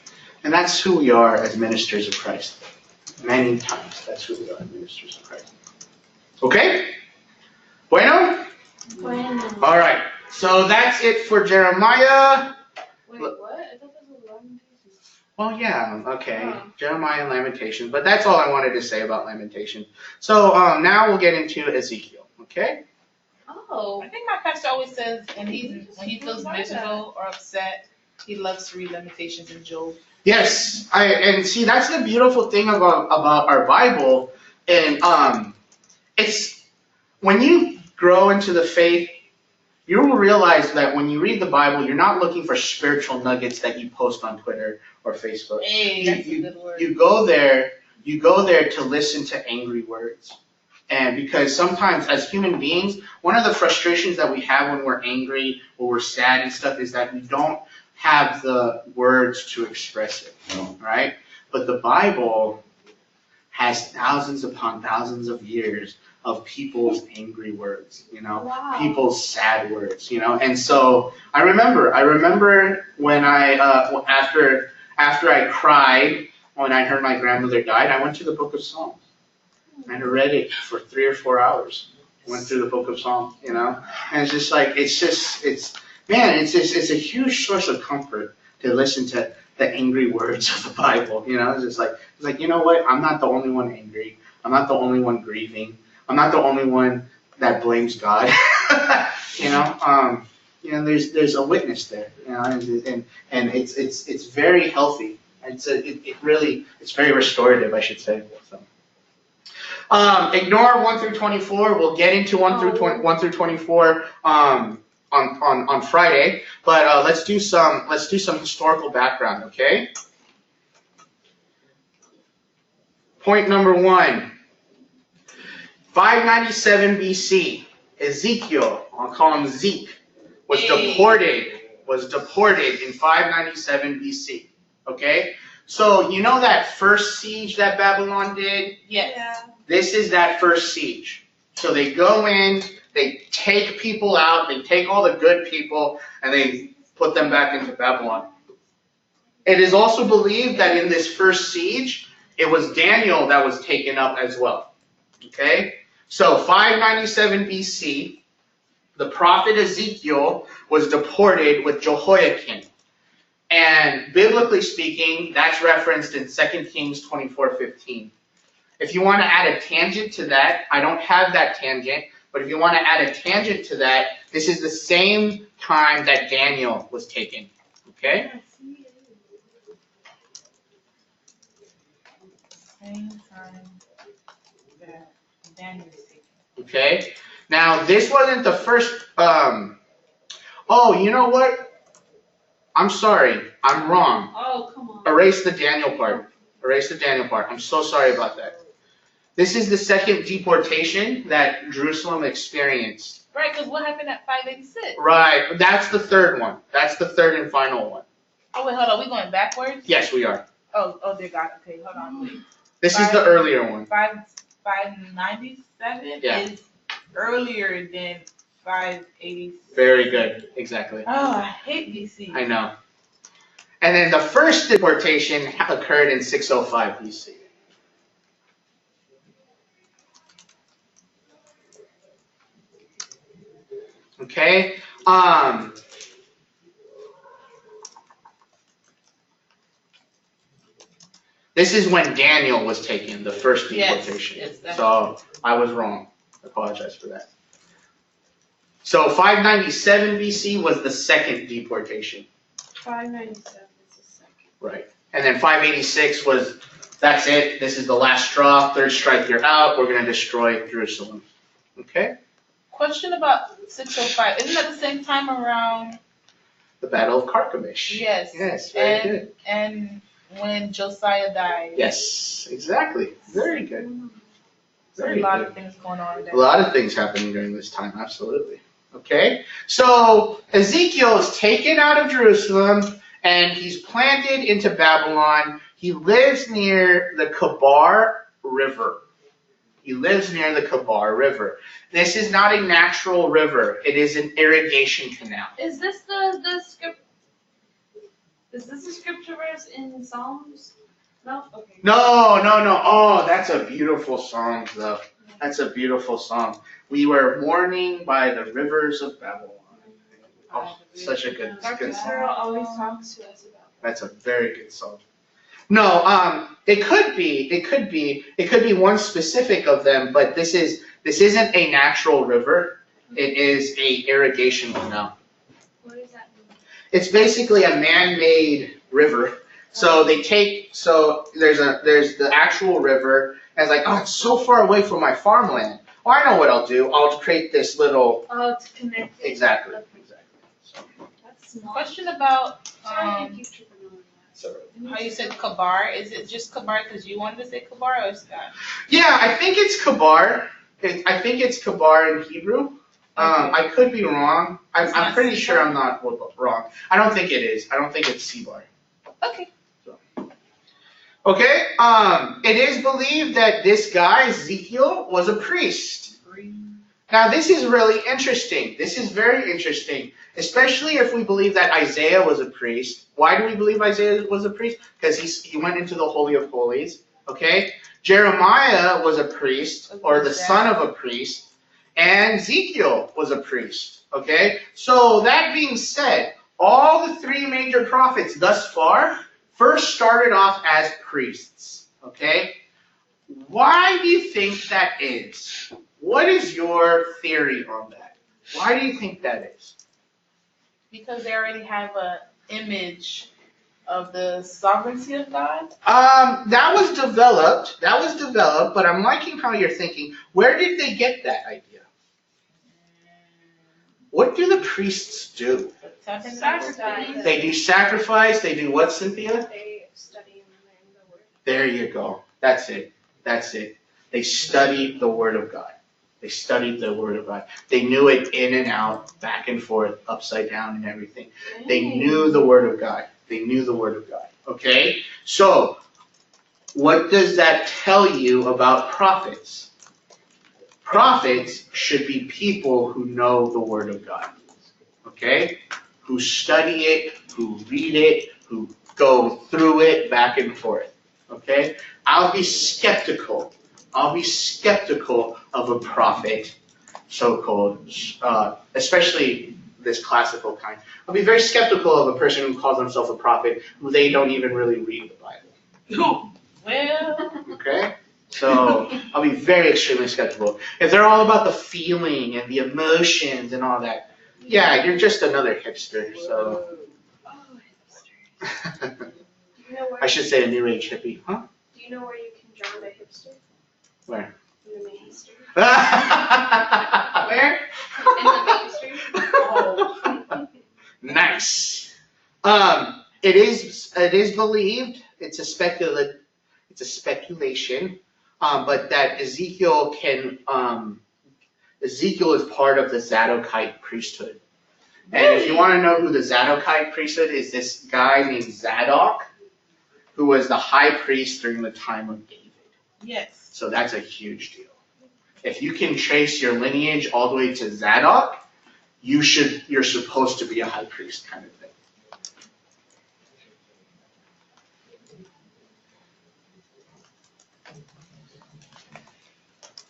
And that's who we are as ministers of Christ. Many times, that's who we are as ministers of Christ. Okay? Bueno? All right. So that's it for Jeremiah. Wait, what? I thought this was Lamentations. Well, yeah, okay. Oh. Jeremiah and Lamentations. But that's all I wanted to say about Lamentations. So now we'll get into Ezekiel, okay? Oh. I think my pastor always says when he feels miserable or upset, he loves to read Lamentations and Job. Yes, and see, that's the beautiful thing about our Bible, And it's when you grow into the faith, you will realize that when you read the Bible, you're not looking for spiritual nuggets that you post on Twitter or Facebook. Hey, that's a good word. You go there to listen to angry words. And because sometimes as human beings, one of the frustrations that we have when we're angry or we're sad and stuff is that we don't have the words to express it, right? But the Bible has thousands upon thousands of years of people's angry words, Wow. people's sad words, And so I remember when after I cried when I heard my grandmother died, I went to the book of Psalms and I read it for 3 or 4 hours. Went through the book of Psalms, and it's just like it's a huge source of comfort to listen to the angry words of the Bible. It's like you know what? I'm not the only one angry. I'm not the only one grieving. I'm not the only one that blames God. There's a witness there. And it's very healthy. It's very restorative, I should say. So. Ignore 1 through 24. We'll get into 1 through 24 on Friday. But let's do some historical background, okay? Point number 1. 597 BC. Ezekiel, I'll call him Zeke, was deported in 597 BC. Okay? So you know that first siege that Babylon did? Yes. Yeah. This is that first siege. So they go in, they take people out, they take all the good people, and they put them back into Babylon. It is also believed that in this first siege, it was Daniel that was taken up as well. Okay? So 597 BC, the prophet Ezekiel was deported with Jehoiakim. And biblically speaking, that's referenced in 2 Kings 24:15. If you want to add a tangent to that, I don't have that tangent, but if you want to add a tangent to that, this is the same time that Daniel was taken. Okay? Same time that Daniel was taken. Okay? Now, this wasn't the first... oh, you know what? I'm sorry. I'm wrong. Oh, come on. Erase the Daniel part. Erase the Daniel part. I'm so sorry about that. This is the second deportation that Jerusalem experienced. Right, because what happened at 586? Right. But that's the third one. That's the third and final one. Oh, wait, hold on. We going backwards? Yes, we are. Oh, dear God. Okay, hold on, wait. This is the earlier one. 597 Yeah. is earlier than 586. Very good. Exactly. Oh, I hate BC. I know. And then the first deportation occurred in 605 BC. Okay? This is when Daniel was taken, the first deportation. Yes, that's so I was wrong. I apologize for that. So 597 BC was the second deportation. 597 is the second. Right. And then 586 was, that's it. This is the last straw. Third strike, you're out. We're going to destroy Jerusalem. Okay? Question about 605. Isn't that the same time around? The Battle of Carchemish. Yes. Yes, very good. And when Josiah died. Yes, exactly. Very good. There's Very a lot good. of things going on there. A lot of things happening during this time, absolutely. Okay? So Ezekiel is taken out of Jerusalem and he's planted into Babylon. He lives near the Kabar River. He lives near the Kabar River. This is not a natural river. It is an irrigation canal. Is this the script? Is this a scripture verse in Psalms? No? Okay. No. Oh, that's a beautiful song, though. That's a beautiful song. We were mourning by the rivers of Babylon. Oh, such a good Dr. song. Cyril always talks to us about That's a very good song. No, it could be one specific of them, but this isn't a natural river. It is a irrigation canal. what does that mean? It's basically a man-made river So there's the actual river, and it's like, oh, it's so far away from my farmland. Well, I know what I'll do. I'll create this little. Oh, to connect it. Exactly. So, That's small. Question about, Sorry, future vanilla. how you said kabar. Is it just kabar because you wanted to say kabar, or is that? yeah, I think it's kabar. I think it's kabar in Hebrew. I could be wrong. It's I'm not pretty Sebar? sure I'm not wrong. I don't think it is. I don't think it's Sebar. Okay. Okay. It is believed that this guy Ezekiel was a priest. Now this is really interesting. This is very interesting, especially if we believe that Isaiah was a priest. Why do we believe Isaiah was a priest? Because he went into the Holy of Holies. Okay. Jeremiah was a priest, or the son of a priest. And Ezekiel was a priest, okay? So that being said, all the three major prophets thus far first started off as priests, okay? Why do you think that is? What is your theory on that? Why do you think that is? Because they already have an image of the sovereignty of God. That was developed, but I'm liking how you're thinking. Where did they get that idea? What do the priests do? Sacrifice. They do sacrifice. They do what, Cynthia? They study and learn the word. There you go. That's it. They studied the Word of God. They studied the Word of God. They knew it in and out, back and forth, upside down and everything. They knew the Word of God. Okay? So, what does that tell you about prophets? Prophets should be people who know the Word of God, okay? Who study it, who read it, who go through it back and forth, okay? I'll be skeptical of a prophet, so-called, especially this classical kind. I'll be very skeptical of a person who calls themselves a prophet who they don't even really read the Bible. Well. Okay? So I'll be very extremely skeptical. If they're all about the feeling and the emotions and all that, yeah, you're just another hipster. So You know where I should say a new age hippie, huh? Do you know where you can join the hipster? Where? In the mainstream. Where? In the mainstream. Nice. It is believed. It's a speculation. But that Ezekiel is part of the Zadokite priesthood. And if you want to know who the Zadokite priesthood is, this guy named Zadok, who was the high priest during the time of David. Yes. So that's a huge deal. If you can trace your lineage all the way to Zadok, you're supposed to be a high priest kind of thing.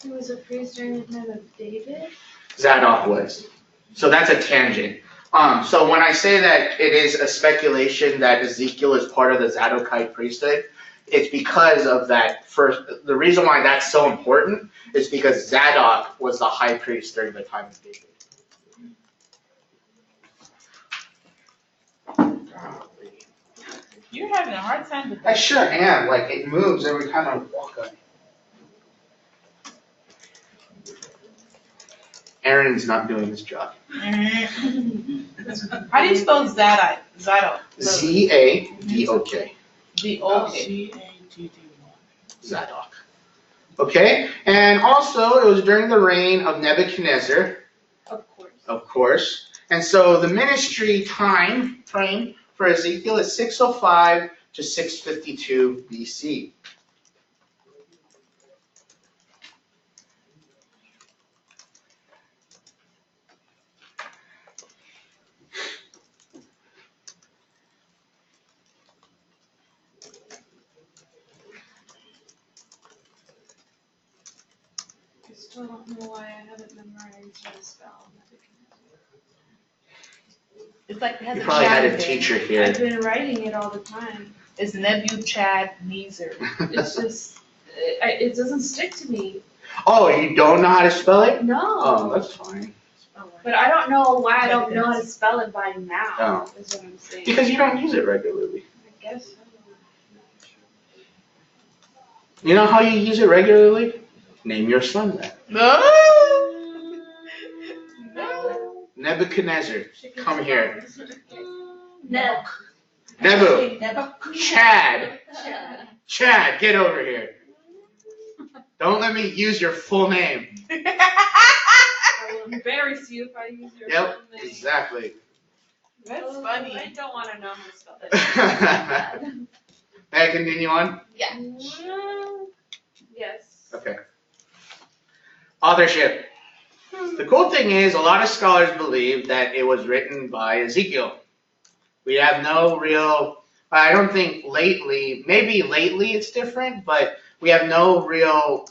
He was a priest during the time of David? Zadok was. So that's a tangent. So when I say that it is a speculation that Ezekiel is part of the Zadokite priesthood, it's because of that first. The reason why that's so important is because Zadok was the high priest during the time of David. You're having a hard time with I that. sure am. Like, it moves every time I walk on it. Aaron's not doing his job. How do you spell Zadok? Zadok. Z-A-D-O-K. D-O-K. Zadok. Okay? And also, it was during the reign of Nebuchadnezzar, Of course. of course. And so the ministry time frame for Ezekiel is 605 to 652 BC. I still don't know why I haven't memorized how to spell Nebuchadnezzar. It's like it has You a probably had Chad a there. teacher I've here. been writing it all the time. It's Nebuchadnezzar. It's just, it doesn't stick to me. Oh, you don't know how to spell it? No. Oh, that's fine. But I don't know why I don't know how to spell it by now, Oh. is what I'm saying. Because you don't use it regularly. I guess so. You know how you use it regularly? Name your son that. No. No. Nebuchadnezzar, come here. No. Nebu, Chad, get over here. Don't let me use your full name. I will embarrass you if I use your Yep, full name. exactly. That's I funny. don't want to know how to spell that. May I continue on? Yeah. Yes. Okay. Authorship. The cool thing is, a lot of scholars believe that it was written by Ezekiel. We have no real, I don't think lately, maybe lately it's different, but we have no real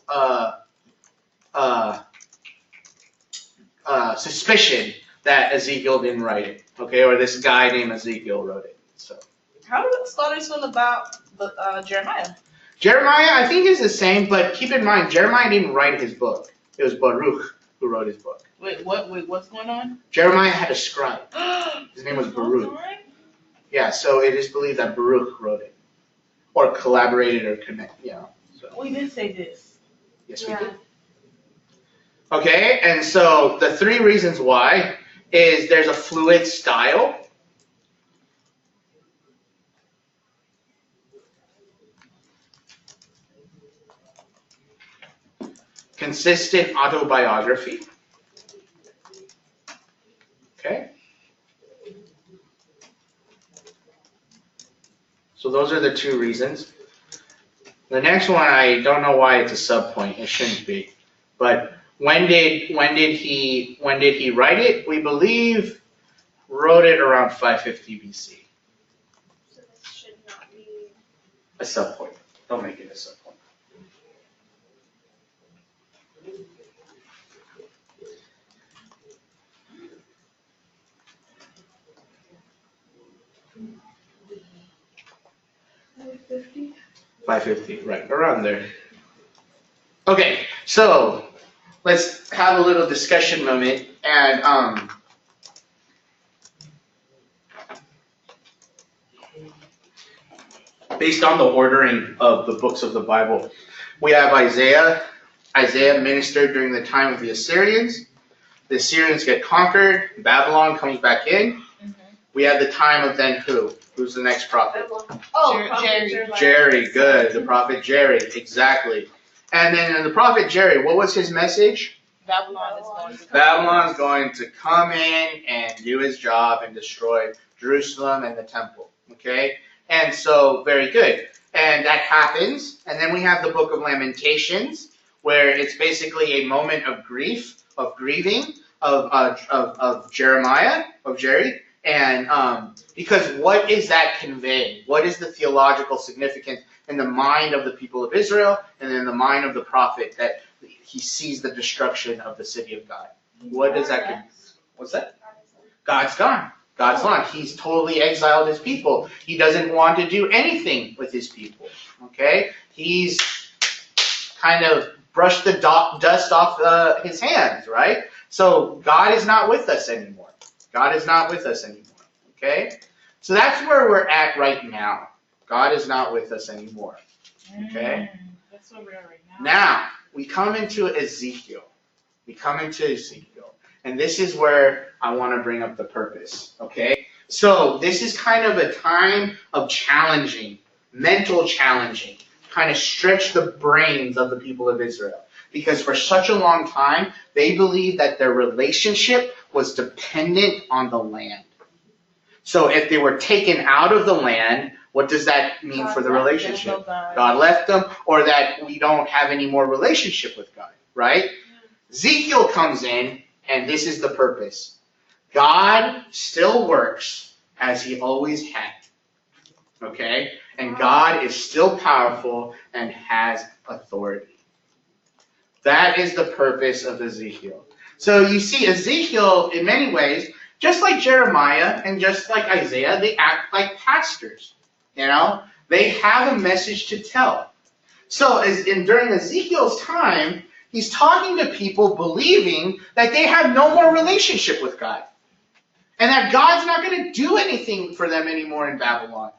suspicion that Ezekiel didn't write it, okay, or this guy named Ezekiel wrote it. So How do the scholars feel about Jeremiah? Jeremiah, I think, is the same, but keep in mind, Jeremiah didn't write his book. It was Baruch who wrote his book. Wait, what's going on? Jeremiah had a scribe. His name was Baruch. Yeah, so it is believed that Baruch wrote it, or collaborated, or connected. So. We did say this. Yes, we did. Okay, and so the 3 reasons why is there's a fluid style. Consistent autobiography. Okay. So those are the 2 reasons. The next one, I don't know why it's a subpoint. It shouldn't be. But when did he write it? We believe wrote it around 550 BC. So this should not be. A subpoint. Don't make it a subpoint. $550. 550, right, around there. Okay, so let's have a little discussion moment, and based on the ordering of the books of the Bible, we have Isaiah. Isaiah ministered during the time of the Assyrians. The Assyrians get conquered. Babylon comes back in. We have the time of then who? Who's the next prophet? Oh, Jerry. Jerry, good. The prophet Jerry, exactly. And then the prophet Jerry, what was his message? Babylon's going to come in and do his job and destroy Jerusalem and the temple. Okay? And so, very good. And that happens. And then we have the book of Lamentations, where it's basically a moment of grief, of grieving, of Jeremiah, of Jerry. And because what is that conveying? What is the theological significance in the mind of the people of Israel and in the mind of the prophet that he sees the destruction of the city of God? What does that convey? What's that? God's gone. God's gone. He's totally exiled his people. He doesn't want to do anything with his people. Okay? He's kind of brushed the dust off his hands, right? So God is not with us anymore. God is not with us anymore. Okay? So that's where we're at right now. God is not with us anymore. Okay? That's where we are right now. Now, we come into Ezekiel. And this is where I want to bring up the purpose. Okay? So this is kind of a time of challenging, mental challenging, kind of stretch the brains of the people of Israel. Because for such a long time, they believed that their relationship was dependent on the land. So if they were taken out of the land, what does that mean for the relationship? God left them, or that we don't have any more relationship with God, right? Ezekiel comes in, and this is the purpose. God still works as he always had. Okay? And God is still powerful and has authority. That is the purpose of Ezekiel. So you see, Ezekiel, in many ways, just like Jeremiah and just like Isaiah, they act like pastors. You know? They have a message to tell. So during Ezekiel's time, he's talking to people believing that they have no more relationship with God. And that God's not going to do anything for them anymore in Babylon.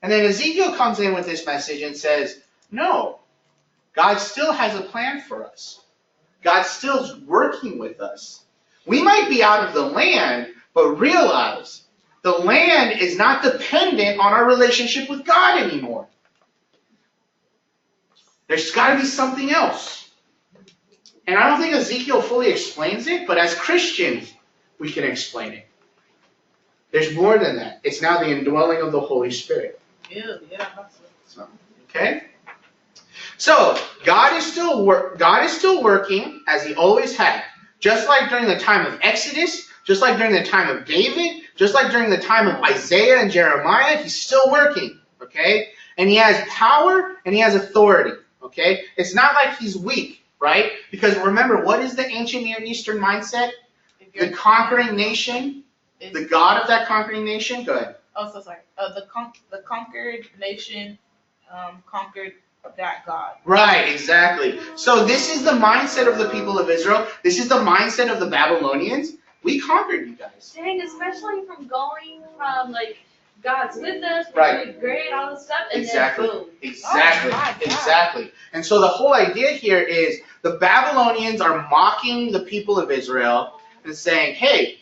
And then Ezekiel comes in with this message and says, no, God still has a plan for us. God still's working with us. We might be out of the land, but realize the land is not dependent on our relationship with God anymore. There's got to be something else. And I don't think Ezekiel fully explains it, but as Christians, we can explain it. There's more than that. It's now the indwelling of the Holy Spirit. Yeah. So, okay? So, God is still working as he always had. Just like during the time of Exodus, just like during the time of David, just like during the time of Isaiah and Jeremiah, he's still working. Okay? And he has power and he has authority. Okay? It's not like he's weak, right? Because remember, what is the ancient Near Eastern mindset? The conquering nation, the God of that conquering nation. Go ahead. Oh, so sorry. The conquered nation conquered that God. Right, exactly. So this is the mindset of the people of Israel. This is the mindset of the Babylonians. We conquered you guys. Dang, especially from going from like God's with us, we're Right. doing great, all this stuff, and Exactly. then boom. Exactly. Oh my God. Exactly. And so the whole idea here is the Babylonians are mocking the people of Israel and saying, hey,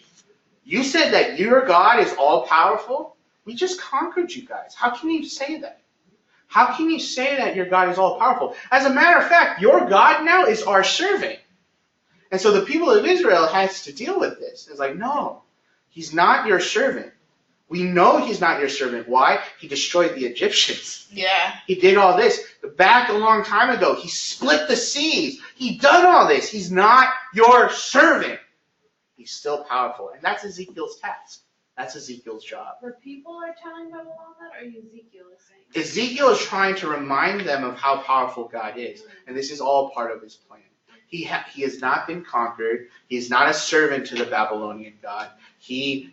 you said that your God is all powerful. We just conquered you guys. How can you say that? How can you say that your God is all powerful? As a matter of fact, your God now is our servant. And so the people of Israel has to deal with this. It's like, no, he's not your servant. We know he's not your servant. Why? He destroyed the Egyptians. Yeah. He did all this back a long time ago. He split the seas. He done all this. He's not your servant. He's still powerful. And that's Ezekiel's task. That's Ezekiel's job. The people are telling them all that, or Ezekiel is saying? Ezekiel is trying to remind them of how powerful God is. And this is all part of his plan. He has not been conquered. He's not a servant to the Babylonian God. He's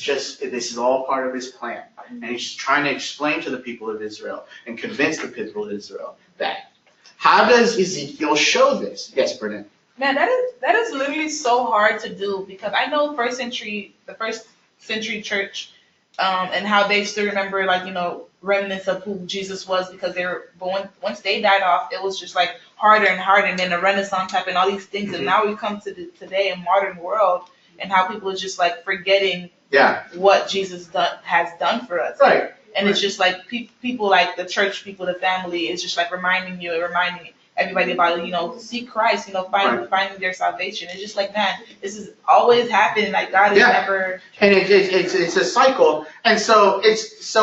just, this is all part of his plan. And he's trying to explain to the people of Israel and convince the people of Israel that. How does Ezekiel show this? Yes, Brennan. Man, that is literally so hard to do, because I know the first century church, and how they still remember, like, remnants of who Jesus was, because but once they died off, it was just like harder and harder, and then the Renaissance happened, all these things, and now we come to today in modern world, and how people is just like forgetting what Jesus has done for us. Right. And it's just like people like the church people, the family, is just like reminding everybody about, seek Christ, finding their salvation. It's just like, man, this is always happening. Like, God is never. And it's a cycle. And so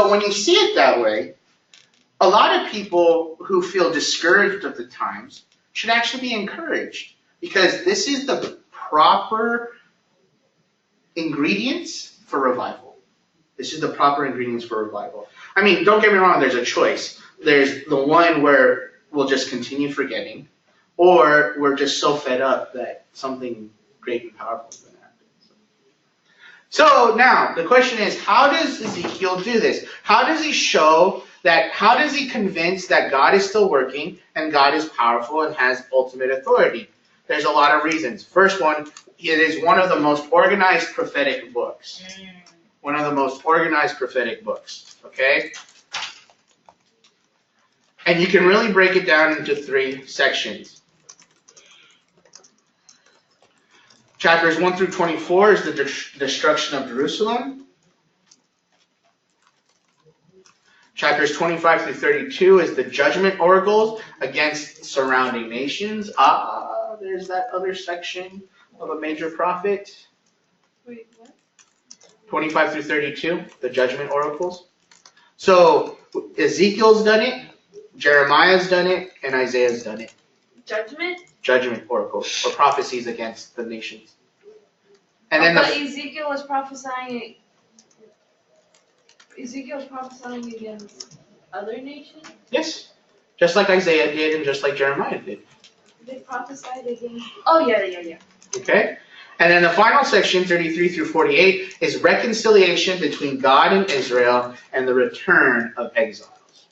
when you see it that way, a lot of people who feel discouraged of the times should actually be encouraged, because this is the proper ingredients for revival. This is the proper ingredients for revival. I mean, don't get me wrong, there's a choice. There's the one where we'll just continue forgetting, or we're just so fed up that something great and powerful is going to happen. So now, the question is, how does Ezekiel do this? How does he convince that God is still working, and God is powerful and has ultimate authority? There's a lot of reasons. First one, it is one of the most organized prophetic books. One of the most organized prophetic books, okay? And you can really break it down into 3 sections. Chapters 1 through 24 is the destruction of Jerusalem. Chapters 25 through 32 is the judgment oracles against surrounding nations. There's that other section of a major prophet. Wait, what? 25 through 32, the judgment oracles. So Ezekiel's done it, Jeremiah's done it, and Isaiah's done it. Judgment? Judgment oracles, or prophecies against the nations. And then but Ezekiel was prophesying against other nations? Yes, just like Isaiah did and just like Jeremiah did. They prophesied against. Oh, yeah. Okay? And then the final section, 33 through 48, is reconciliation between God and Israel and the return of exiles.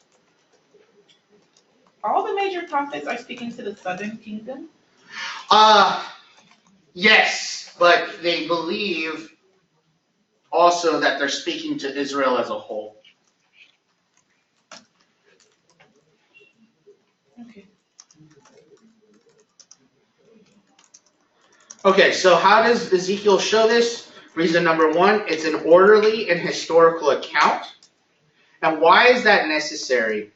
All the major prophets are speaking to the southern kingdom? Yes, but they believe also that they're speaking to Israel as a whole. Okay. Okay, so how does Ezekiel show this? Reason number one, it's an orderly and historical account. And why is that necessary?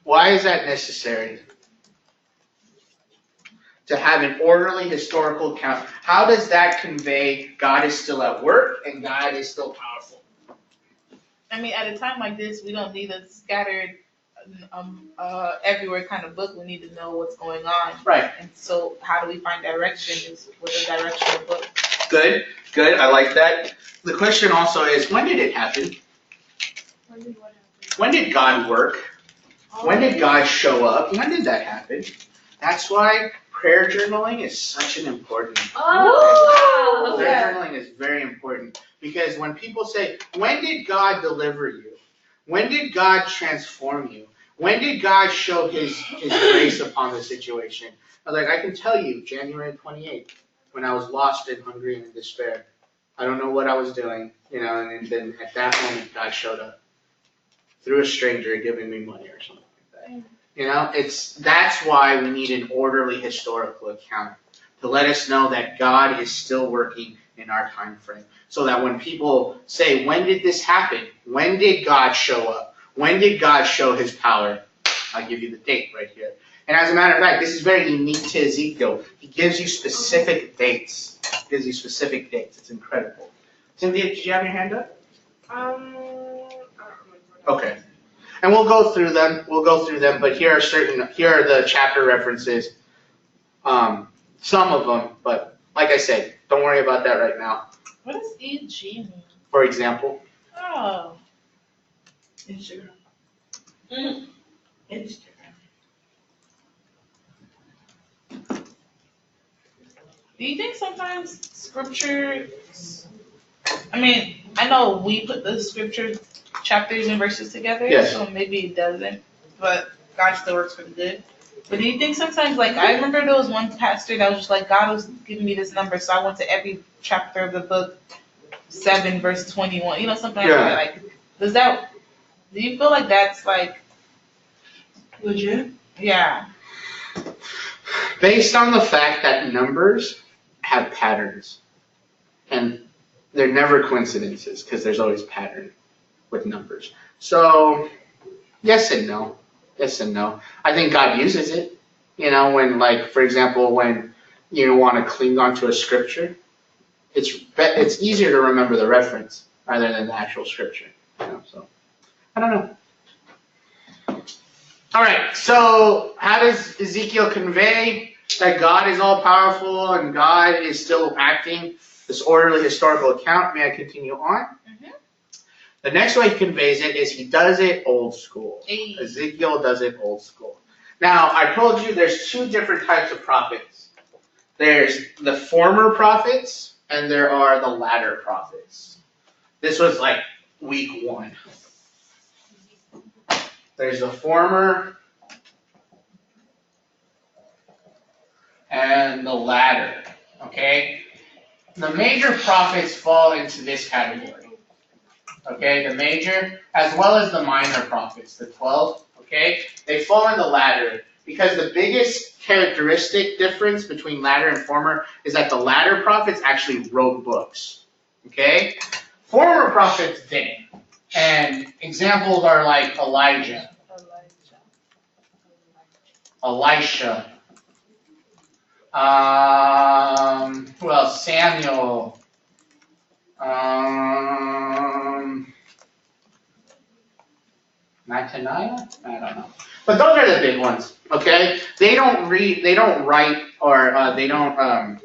Why is that necessary? To have an orderly historical account. How does that convey God is still at work and God is still powerful? I mean, at a time like this, we don't need a scattered, everywhere kind of book. We need to know what's going on. Right. And so, how do we find direction? Is with a directional book. Good, good. I like that. The question also is, when did it happen? When did what happen? When did God work? When did God show up? When did that happen? That's why prayer journaling is such an important. Oh, wow. Prayer journaling is very important because when people say, when did God deliver you? When did God transform you? When did God show his grace upon the situation? I was like, I can tell you, January 28th, when I was lost and hungry and in despair. I don't know what I was doing, and then at that moment, God showed up through a stranger giving me money or something like that. That's why we need an orderly historical account to let us know that God is still working in our time frame. So that when people say, when did this happen? When did God show up? When did God show his power? I'll give you the date right here. And as a matter of fact, this is very unique to Ezekiel. He gives you specific dates. He gives you specific dates. It's incredible. Cynthia, did you have your hand up? I don't remember. Okay. And we'll go through them. But here are the chapter references. Some of them, but like I said, don't worry about that right now. What does EG mean? For example, Oh. Instagram. Instagram. Do you think sometimes scripture, I mean, I know we put the scripture chapters and verses together, Yes. so maybe it doesn't, but God still works for the good. But do you think sometimes, like, I remember there was one pastor that was just like, God was giving me this number, so I went to every chapter of the book, 7 verse 21, something like that. Like, do you feel like that's like, Legit? yeah. based on the fact that numbers have patterns, and they're never coincidences because there's always pattern with numbers. So, yes and no. Yes and no. I think God uses it. When, like, for example, when you want to cling onto a scripture, it's easier to remember the reference rather than the actual scripture. So, I don't know. All right, so how does Ezekiel convey that God is all powerful and God is still acting? This orderly historical account. May I continue on? Mm-hmm. The next way he conveys it is he does it old school. Hey. Ezekiel does it old school. Now, I told you there's two different types of prophets. There's the former prophets and there are the latter prophets. This was like week 1. There's the former and the latter, okay? The major prophets fall into this category, okay? The major, as well as the minor prophets, the 12, okay? They fall in the latter because the biggest characteristic difference between latter and former is that the latter prophets actually wrote books, okay? Former prophets didn't. And examples are like Elijah, Elisha, who else? Samuel, Mataniah? I don't know. But those are the big ones, okay? They don't write, or they don't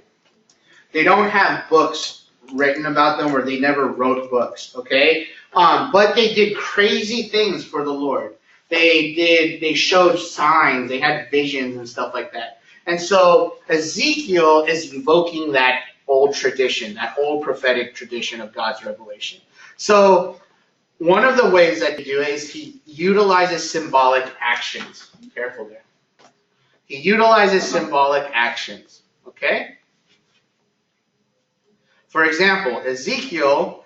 have books written about them, or they never wrote books, okay? But they did crazy things for the Lord. They showed signs, they had visions and stuff like that. And so Ezekiel is evoking that old tradition, that old prophetic tradition of God's revelation. So one of the ways that he do it is he utilizes symbolic actions. Be careful there. He utilizes symbolic actions, okay? For example, Ezekiel,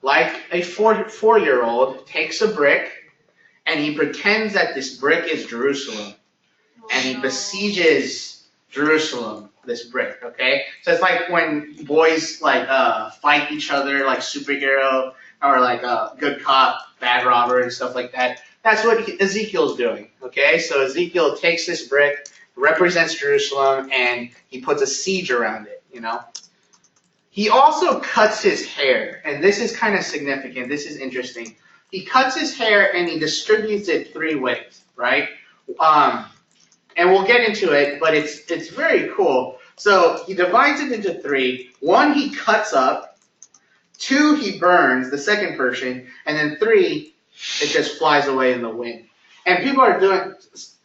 like a 4-year-old, takes a brick and he pretends that this brick is Jerusalem. And he besieges Jerusalem, this brick, okay? So it's like when boys like fight each other like superhero or like good cop, bad robber and stuff like that. That's what Ezekiel's doing, okay? So Ezekiel takes this brick, represents Jerusalem, and he puts a siege around it, you know? He also cuts his hair, and this is kind of significant. This is interesting. He cuts his hair and he distributes it 3 ways, right? And we'll get into it, but it's very cool. So he divides it into 3. 1 he cuts up, 2 he burns, the second portion, and then 3 it just flies away in the wind. And people are doing,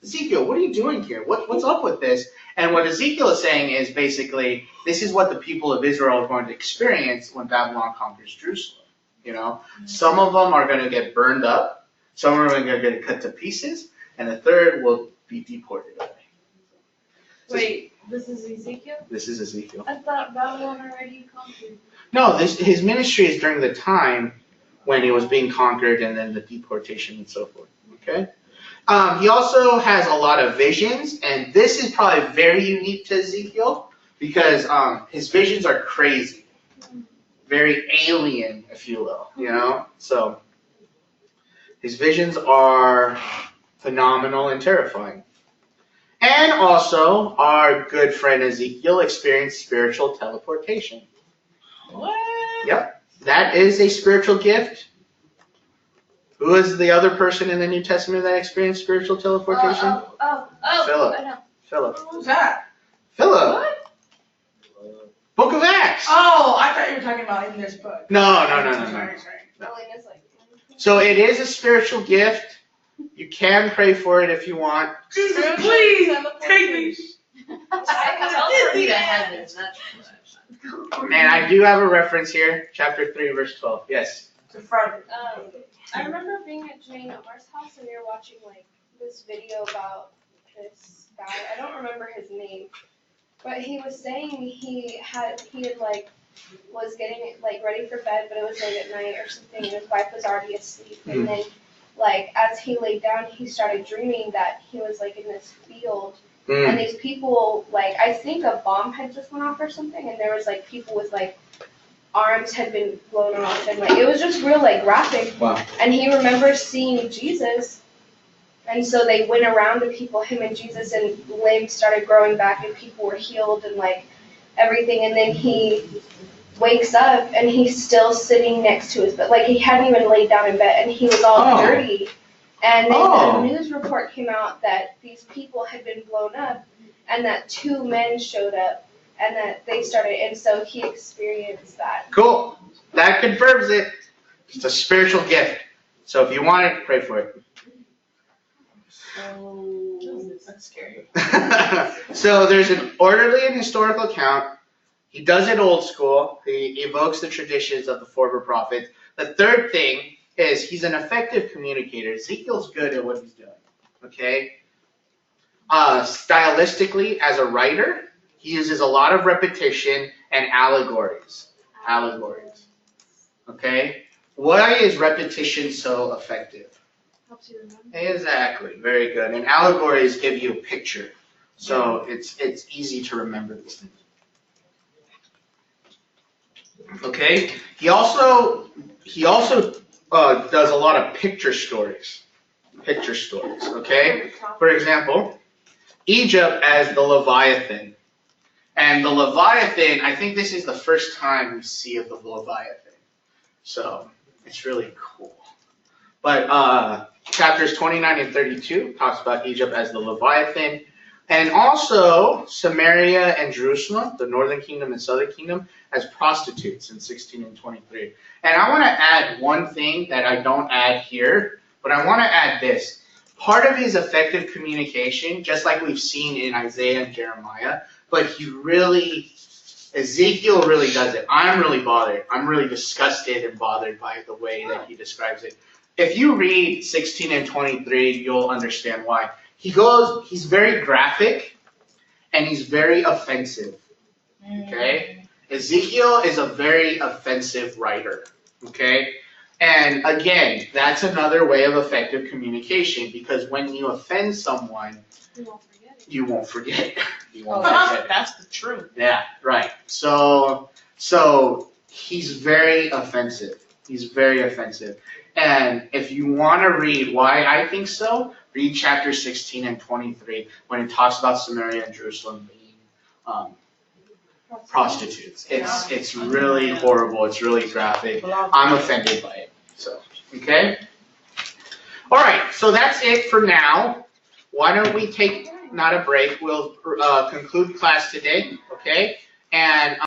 Ezekiel, what are you doing here? What's up with this? And what Ezekiel is saying is basically, this is what the people of Israel are going to experience when Babylon conquers Jerusalem. You know, some of them are going to get burned up, some are going to get cut to pieces, and the third will be deported away. Wait, this is Ezekiel? This is Ezekiel. I thought Babylon already conquered. No, his ministry is during the time when he was being conquered and then the deportation and so forth. Okay? He also has a lot of visions, and this is probably very unique to Ezekiel because his visions are crazy. Very alien, if you will, you know? So, his visions are phenomenal and terrifying. And also, our good friend Ezekiel experienced spiritual teleportation. What? Yep, that is a spiritual gift. Who is the other person in the New Testament that experienced spiritual teleportation? Philip. I know. Philip. Who's that? Philip. What? Book of Acts. Oh, I thought you were talking about in this book. No. Sorry. Elena's like, So it is a spiritual gift. You can pray for it if you want. Jesus, please take me. Teleport to heaven. That's And I do have a reference here, chapter 3, verse 12. Yes. To Friday. I remember being at Jane Omar's house and we were watching like this video about this guy. I don't remember his name, but he was saying he had like was getting like ready for bed, but it was late at night or something, and his wife was already asleep. And then like as he laid down, he started dreaming that he was like in this field, and these people like I think a bomb had just went off or something, and there was like people with like arms had been blown off, and like it was just real like graphic. Wow. And he remembers seeing Jesus, and so they went around to people, him and Jesus, and limbs started growing back, and people were healed and like everything. And then he wakes up, and he's still sitting next to his bed, like he hadn't even laid down in bed, and he was all dirty. And then a news report came out that these people had been blown up, and that 2 men showed up. And that they started, and so he experienced that. Cool. That confirms it. It's a spiritual gift. So if you want it, pray for it. That's scary. So there's an orderly and historical account. He does it old school. He evokes the traditions of the former prophets. The third thing is he's an effective communicator. Ezekiel's good at what he's doing. Okay? Stylistically, as a writer, he uses a lot of repetition and allegories. Okay? Why is repetition so effective? Helps you remember. Exactly. Very good. And allegories give you a picture. So it's easy to remember these things. Okay? He also does a lot of picture stories. Okay? For example, Egypt as the Leviathan. And the Leviathan, I think this is the first time we see of the Leviathan. So, it's really cool. But chapters 29 and 32 talks about Egypt as the Leviathan. And also Samaria and Jerusalem, the northern kingdom and southern kingdom, as prostitutes in 16 and 23. And I want to add one thing that I don't add here, but I want to add this. Part of his effective communication, just like we've seen in Isaiah and Jeremiah, but Ezekiel really does it. I'm really bothered. I'm really disgusted and bothered by the way that he describes it. If you read 16 and 23, you'll understand why. He's very graphic, and he's very offensive. Okay? Ezekiel is a very offensive writer. Okay? And again, that's another way of effective communication, because when you offend someone, You won't forget it. you won't forget. You Oh, won't forget. that's the truth. Yeah, right. So he's very offensive. He's very offensive. And if you want to read why I think so, read chapter 16 and 23 when it talks about Samaria and Jerusalem being prostitutes. It's really horrible. It's really graphic. I'm offended by it. So, okay? All right, so that's it for now. Why don't we take not a break? We'll conclude class today, okay? And